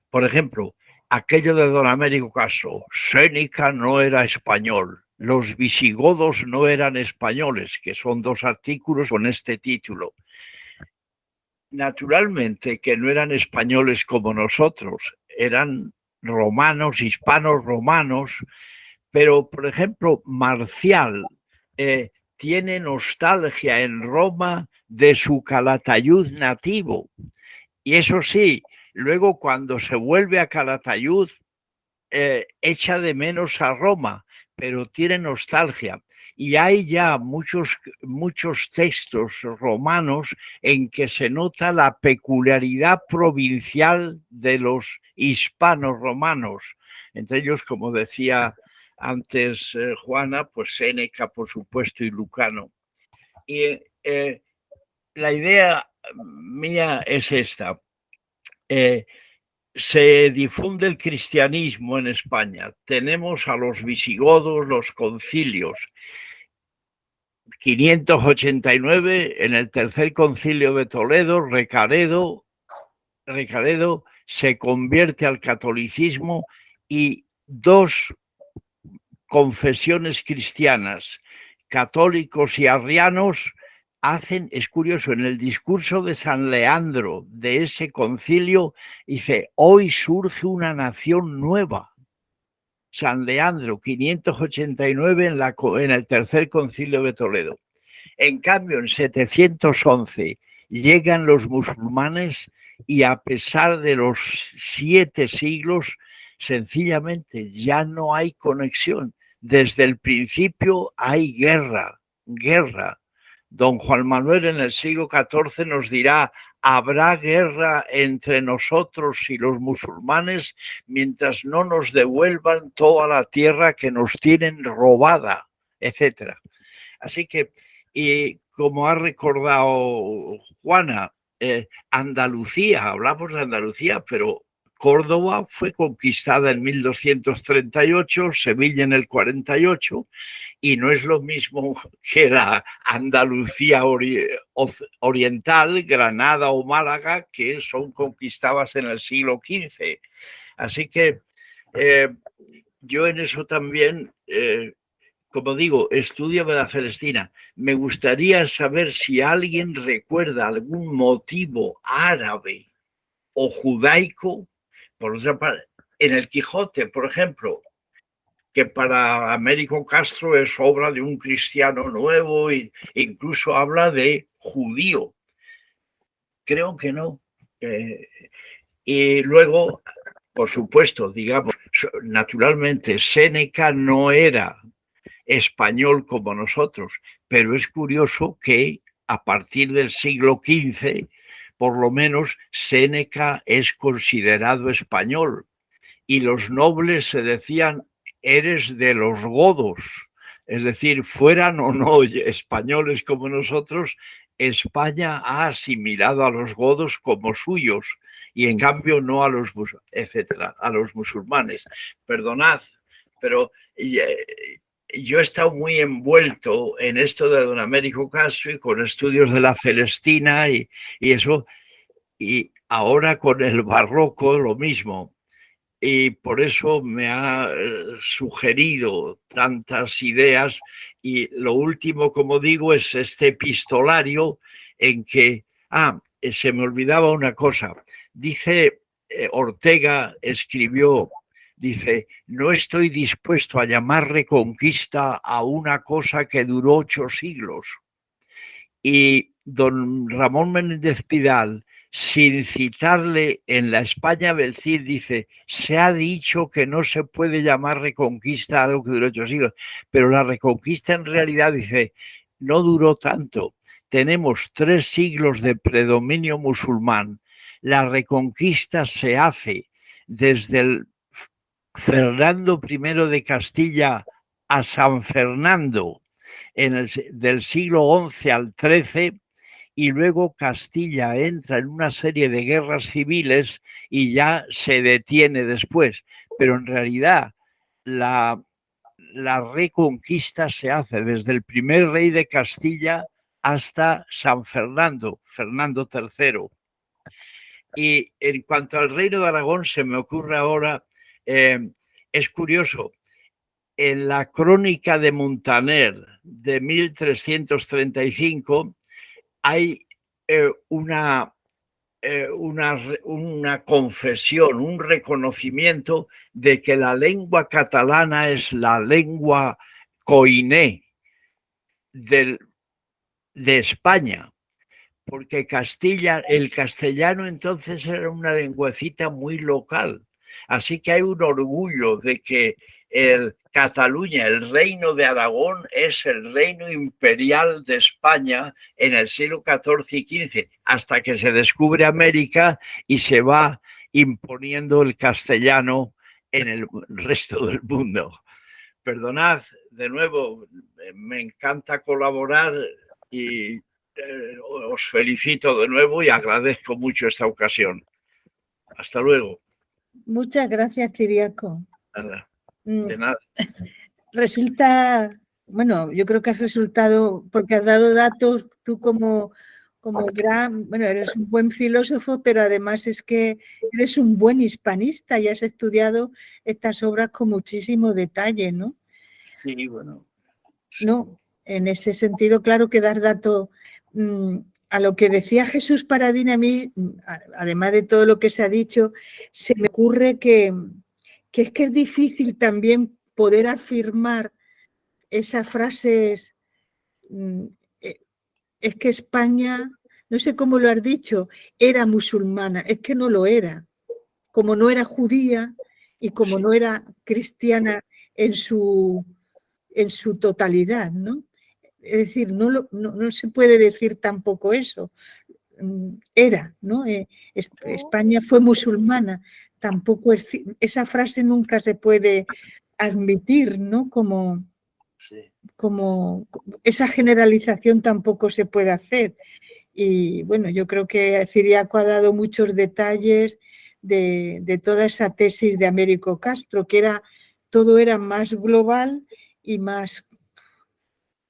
por ejemplo, aquello de don Américo Castro, Séneca no era español, los visigodos no eran españoles, que son 2 artículos con este título. Naturalmente que no eran españoles como nosotros, eran romanos, hispanos romanos, pero, por ejemplo, Marcial tiene nostalgia en Roma de su Calatayud nativo. Y eso sí, luego cuando se vuelve a Calatayud, echa de menos a Roma, pero tiene nostalgia. Y hay ya muchos textos romanos en que se nota la peculiaridad provincial de los hispanos romanos. Entre ellos, como decía antes Juana, pues Séneca, por supuesto, y Lucano. Y la idea mía es esta. Se difunde el cristianismo en España. Tenemos a los visigodos, los concilios. 589, en el tercer concilio de Toledo, Recaredo se convierte al catolicismo y 2 confesiones cristianas, católicos y arrianos, hacen, es curioso, en el discurso de San Leandro de ese concilio, dice, hoy surge una nación nueva. San Leandro, 589 en el tercer concilio de Toledo. En cambio, en 711 llegan los musulmanes y a pesar de los 7 siglos, sencillamente ya no hay conexión. desde el principio hay guerra, guerra. Don Juan Manuel en el siglo XIV nos dirá: habrá guerra entre nosotros y los musulmanes mientras no nos devuelvan toda la tierra que nos tienen robada, etc. Así que, y como ha recordado Juana, Andalucía, hablamos de Andalucía, pero Córdoba fue conquistada en 1238, Sevilla en el 48, y no es lo mismo que la Andalucía oriental, Granada o Málaga, que son conquistadas en el siglo XV. Así que yo en eso también, como digo, estudio de la Celestina. Me gustaría saber si alguien recuerda algún motivo árabe o judaico, por otra parte, en el Quijote, por ejemplo, que para Américo Castro es obra de un cristiano nuevo e incluso habla de judío. Creo que no. Y luego, por supuesto, digamos, naturalmente, Séneca no era español como nosotros, pero es curioso que a partir del siglo XV, por lo menos, Séneca es considerado español y los nobles se decían: eres de los godos, es decir, fueran o no españoles como nosotros, España ha asimilado a los godos como suyos y en cambio no a los, etcétera, a los musulmanes. Perdonad, pero yo he estado muy envuelto en esto de don Américo Castro y con estudios de la Celestina y eso, y ahora con el barroco lo mismo. Y por eso me ha sugerido tantas ideas. Y lo último, como digo, es este epistolario en que, se me olvidaba una cosa. Dice, Ortega escribió, dice: no estoy dispuesto a llamar reconquista a una cosa que duró 8 siglos. Y don Ramón Menéndez Pidal, sin citarle en la España del Cid, dice: se ha dicho que no se puede llamar reconquista a algo que duró 8 siglos, pero la reconquista en realidad, dice, no duró tanto. Tenemos 3 siglos de predominio musulmán. La reconquista se hace desde el Fernando I de Castilla a San Fernando, del siglo XI al XIII, y luego Castilla entra en una serie de guerras civiles y ya se detiene después. Pero en realidad la reconquista se hace desde el primer rey de Castilla hasta San Fernando, Fernando III. Y en cuanto al reino de Aragón, se me ocurre ahora, es curioso, en la crónica de Montaner de 1335 hay una confesión, un reconocimiento de que la lengua catalana es la lengua koiné de España, porque el castellano entonces era una lenguacita muy local. Así que hay un orgullo de que Cataluña, el reino de Aragón, es el reino imperial de España en el siglo XIV y XV, hasta que se descubre América y se va imponiendo el castellano en el resto del mundo. Perdonad, de nuevo, me encanta colaborar y os felicito de nuevo y agradezco mucho esta ocasión. Hasta luego. Muchas gracias, Ciriaco. Nada, de nada. Resulta, bueno, yo creo que has resultado, porque has dado datos, tú como gran, bueno, eres un buen filósofo, pero además es que eres un buen hispanista y has estudiado estas obras con muchísimo detalle, ¿no? Sí, bueno. Sí. No, en ese sentido, claro que dar datos a lo que decía Jesús Paradín. A mí, además de todo lo que se ha dicho, se me ocurre que es difícil también poder afirmar esas frases. Es que España, no sé cómo lo has dicho, era musulmana, es que no lo era. Como no era judía y como no era cristiana en su en su totalidad, ¿no? Es decir, no se puede decir tampoco eso. Era, ¿no? España fue musulmana. Tampoco esa frase nunca se puede admitir, ¿no? Como esa generalización tampoco se puede hacer. Y bueno, yo creo que Ciriaco ha dado muchos detalles de toda esa tesis de Américo Castro, que todo era más global y más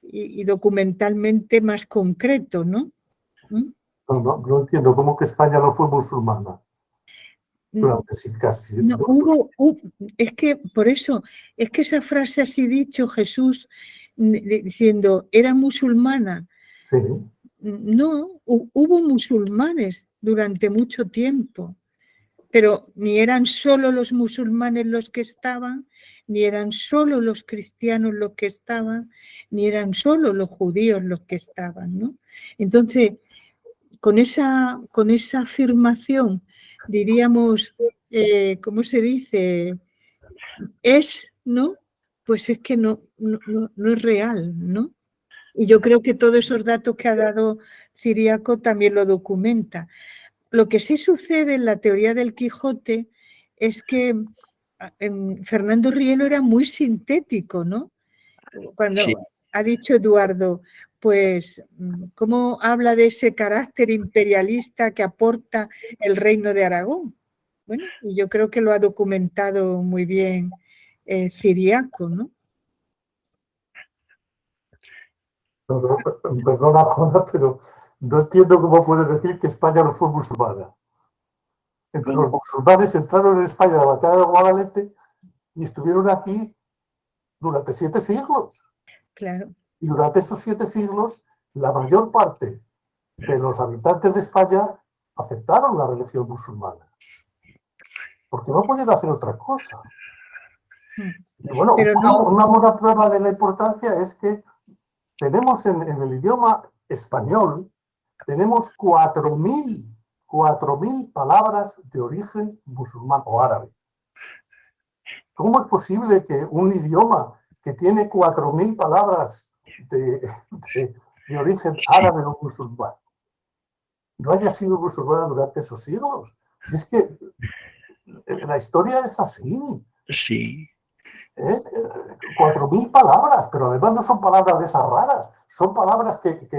y documentalmente más concreto, ¿no? No entiendo cómo que España no fue musulmana durante casi. No, es que por eso, es que esa frase así dicho Jesús diciendo era musulmana. Sí. No, hubo musulmanes durante mucho tiempo, pero ni eran solo los musulmanes los que estaban, ni eran solo los cristianos los que estaban, ni eran solo los judíos los que estaban, ¿no? Entonces, con esa afirmación, diríamos, ¿cómo se dice? ¿No? Pues es que no es real, ¿no? Y yo creo que todos esos datos que ha dado Ciriaco también lo documenta. Lo que sí sucede en la teoría del Quijote es que Fernando Rielo era muy sintético, ¿no? Cuando ha dicho Eduardo, pues, ¿cómo habla de ese carácter imperialista que aporta el reino de Aragón? Bueno, y yo creo que lo ha documentado muy bien Ciriaco, ¿no? Perdona, Juana, pero no entiendo cómo puedes decir que España no fue musulmana. Entre los musulmanes entraron en España a la batalla de Guadalete y estuvieron aquí durante 7 siglos. Claro. Y durante esos 7 siglos, la mayor parte de los habitantes de España aceptaron la religión musulmana. Porque no podían hacer otra cosa. Y bueno, una buena prueba de la importancia es que tenemos en el idioma español, tenemos 4.000 palabras de origen musulmán o árabe. ¿Cómo es posible que un idioma que tiene 4.000 palabras de origen árabe o musulmán no haya sido musulmana durante esos siglos? Si es que la historia es así. Sí. 4.000 palabras, pero además no son palabras de esas raras, son palabras que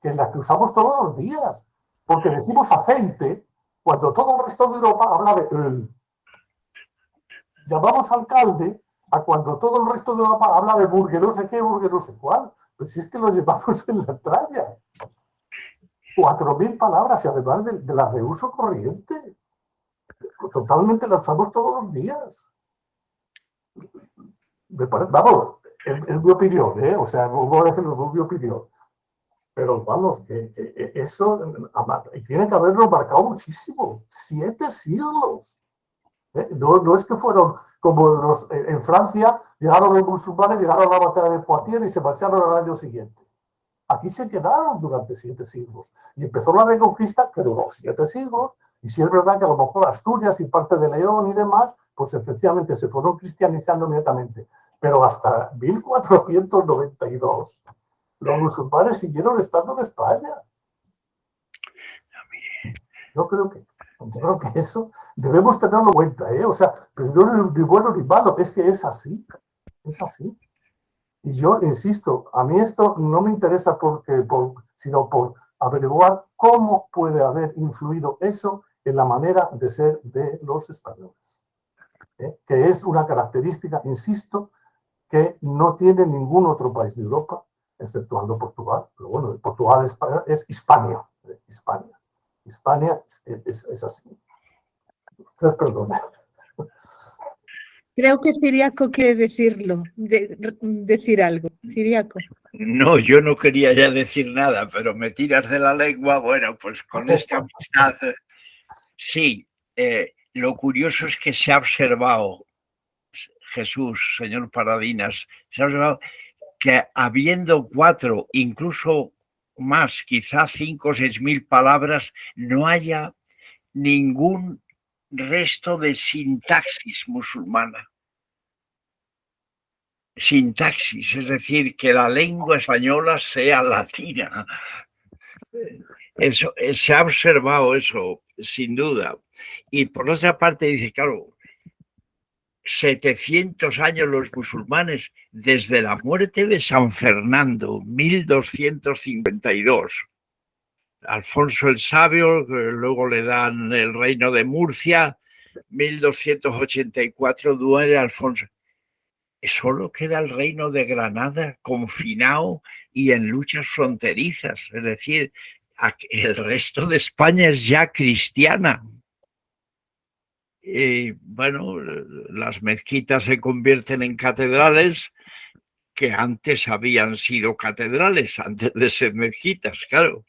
en las que usamos todos los días, porque decimos agente cuando todo el resto de Europa habla de él. Llamamos alcalde a cuando todo el resto de Europa habla de burgue no sé qué, burgue no sé cuál. Pues si es que lo llevamos en la entraña. 4.000 palabras y además de las de uso corriente. Totalmente las usamos todos los días. Vamos, es mi opinión, o sea, no voy a decirlo, es mi opinión. Pero vamos, que eso tiene que haberlo marcado muchísimo. 7 siglos. No es que fueron como en Francia, llegaron los musulmanes, llegaron a la batalla de Poitiers y se marcharon al año siguiente. Aquí se quedaron durante 7 siglos. Y empezó la reconquista, que duró 7 siglos. Y si es verdad que a lo mejor Asturias y parte de León y demás, pues efectivamente se fueron cristianizando inmediatamente. Pero hasta 1492 los musulmanes siguieron estando en España. Yo creo que eso debemos tenerlo en cuenta, O sea, pero no es ni bueno ni malo, es que es así. Es así. Y yo insisto, a mí esto no me interesa sino por averiguar cómo puede haber influido eso en la manera de ser de los españoles. Que es una característica, insisto, que no tiene ningún otro país de Europa, exceptuando Portugal. Pero bueno, Portugal es Hispania. Hispania es así. Entonces, perdón. Creo que Ciriaco quiere decir algo. Ciriaco. No, yo no quería ya decir nada, pero me tiras de la lengua. Bueno, pues con esta amistad, sí. Lo curioso es que se ha observado, Jesús, señor Paradinas, se ha observado que habiendo 4, incluso más, quizá 5 o 6.000 palabras, no haya ningún resto de sintaxis musulmana. sintaxis, es decir, que la lengua española sea latina. Eso, se ha observado eso, sin duda. Y por otra parte dice, claro, 700 años los musulmanes, desde la muerte de San Fernando, 1252. Alfonso el Sabio, luego le dan el reino de Murcia, 1284 muere Alfonso. Solo queda el reino de Granada confinado y en luchas fronterizas, es decir, el resto de España es ya cristiana. Y bueno, las mezquitas se convierten en catedrales que antes habían sido catedrales, antes de ser mezquitas, claro.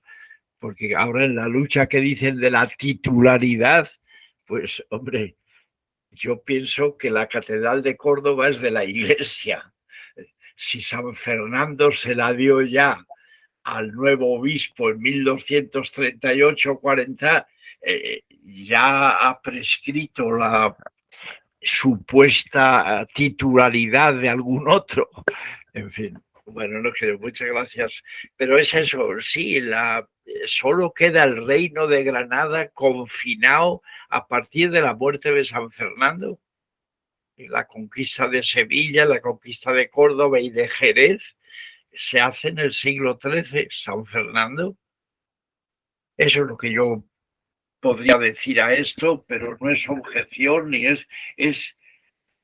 Porque ahora en la lucha que dicen de la titularidad, pues hombre, yo pienso que la Catedral de Córdoba es de la Iglesia. Si San Fernando se la dio ya al nuevo obispo en 1238-40, ya ha prescrito la supuesta titularidad de algún otro. En fin, bueno, no creo, muchas gracias. Pero es eso, sí, solo queda el reino de Granada confinado a partir de la muerte de San Fernando. Y la conquista de Sevilla, la conquista de Córdoba y de Jerez se hace en el siglo XIII, San Fernando. Eso es lo que yo podría decir a esto, pero no es objeción ni es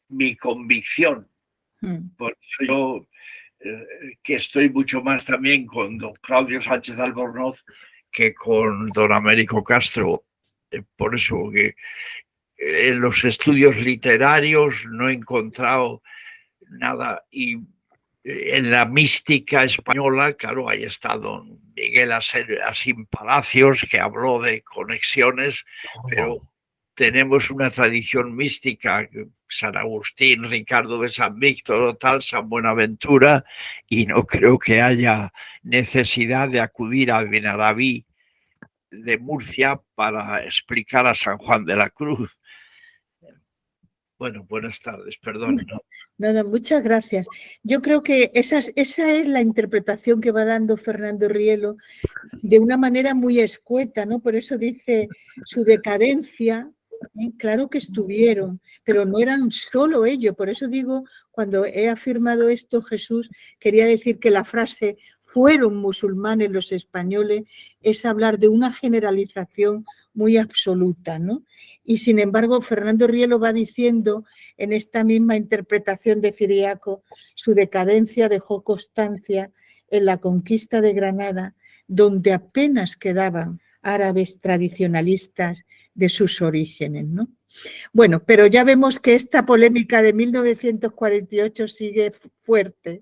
mi convicción. Por eso yo, que estoy mucho más también con don Claudio Sánchez Albornoz que con don Américo Castro. Por eso que en los estudios literarios no he encontrado nada. Y en la mística española, claro, ahí está don Miguel Asín Palacios, que habló de conexiones, pero tenemos una tradición mística, San Agustín, Ricardo de San Víctor, tal, San Buenaventura, y no creo que haya necesidad de acudir a Benarabí de Murcia para explicar a San Juan de la Cruz. Bueno, buenas tardes, perdón. Nada, muchas gracias. Yo creo que esa es la interpretación que va dando Fernando Rielo de una manera muy escueta, ¿no? Por eso dice su decadencia, claro que estuvieron, pero no eran solo ellos. Por eso digo, cuando he afirmado esto, Jesús, quería decir que la frase fueron musulmanes los españoles es hablar de una generalización muy absoluta, ¿no? Y sin embargo, Fernando Rielo va diciendo en esta misma interpretación de Ciriaco, su decadencia dejó constancia en la conquista de Granada, donde apenas quedaban árabes tradicionalistas de sus orígenes, ¿no? Bueno, pero ya vemos que esta polémica de 1948 sigue fuerte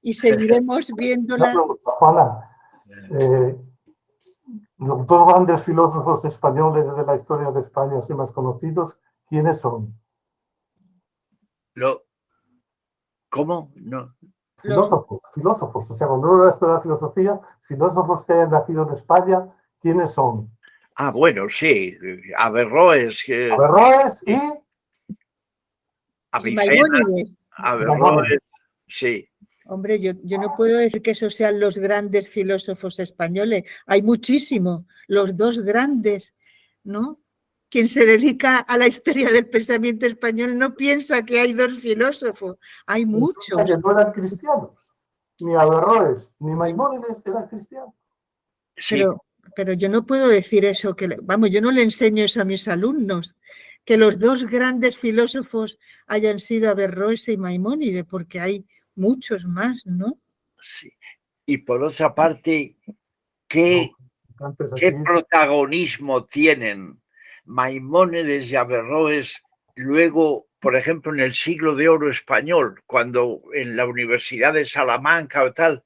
y seguiremos viéndola. Juana, los dos grandes filósofos españoles de la historia de España, así más conocidos, ¿quiénes son? ¿Cómo? No. Filósofos. O sea, cuando uno estudia filosofía, filósofos que hayan nacido en España, ¿quiénes son? Ah, bueno, sí. Averroes. Averroes y Maimónides. Averroes, sí. Hombre, yo no puedo decir que esos sean los grandes filósofos españoles. Hay muchísimos, los dos grandes, ¿no? Quien se dedica a la historia del pensamiento español no piensa que hay dos filósofos, hay muchos. Que no eran cristianos, ni Averroes, ni Maimónides eran cristianos. Sí. Pero yo no puedo decir eso, yo no le enseño eso a mis alumnos, que los dos grandes filósofos hayan sido Averroes y Maimónides, porque hay muchos más, ¿no? Sí. Y por otra parte, ¿qué protagonismo tienen Maimónides y Averroes luego, por ejemplo, en el siglo de oro español, cuando en la Universidad de Salamanca o tal?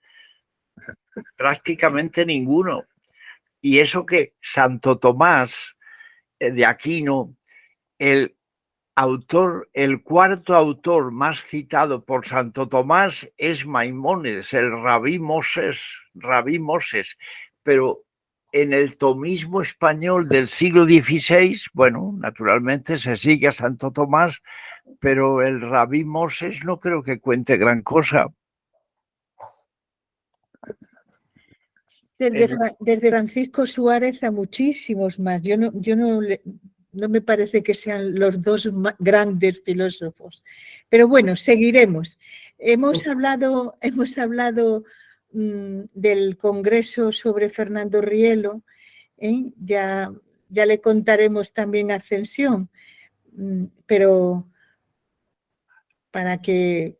Prácticamente ninguno. Y eso que Santo Tomás de Aquino, el cuarto autor más citado por Santo Tomás es Maimónides, el Rabí Moses, pero en el tomismo español del siglo XVI, bueno, naturalmente se sigue a Santo Tomás, pero el Rabí Moses no creo que cuente gran cosa. Desde Francisco Suárez a muchísimos más. Yo no me parece que sean los dos grandes filósofos. Pero bueno, seguiremos. Hemos hablado del Congreso sobre Fernando Rielo. Ya le contaremos también a Ascensión, pero para que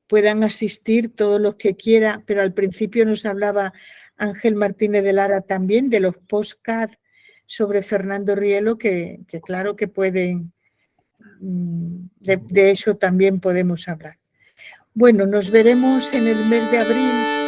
puedan asistir todos los que quieran. Pero al principio nos hablaba Ángel Martínez de Lara también de los podcasts sobre Fernando Rielo, que claro que pueden, de eso también podemos hablar. Bueno, nos veremos en el mes de abril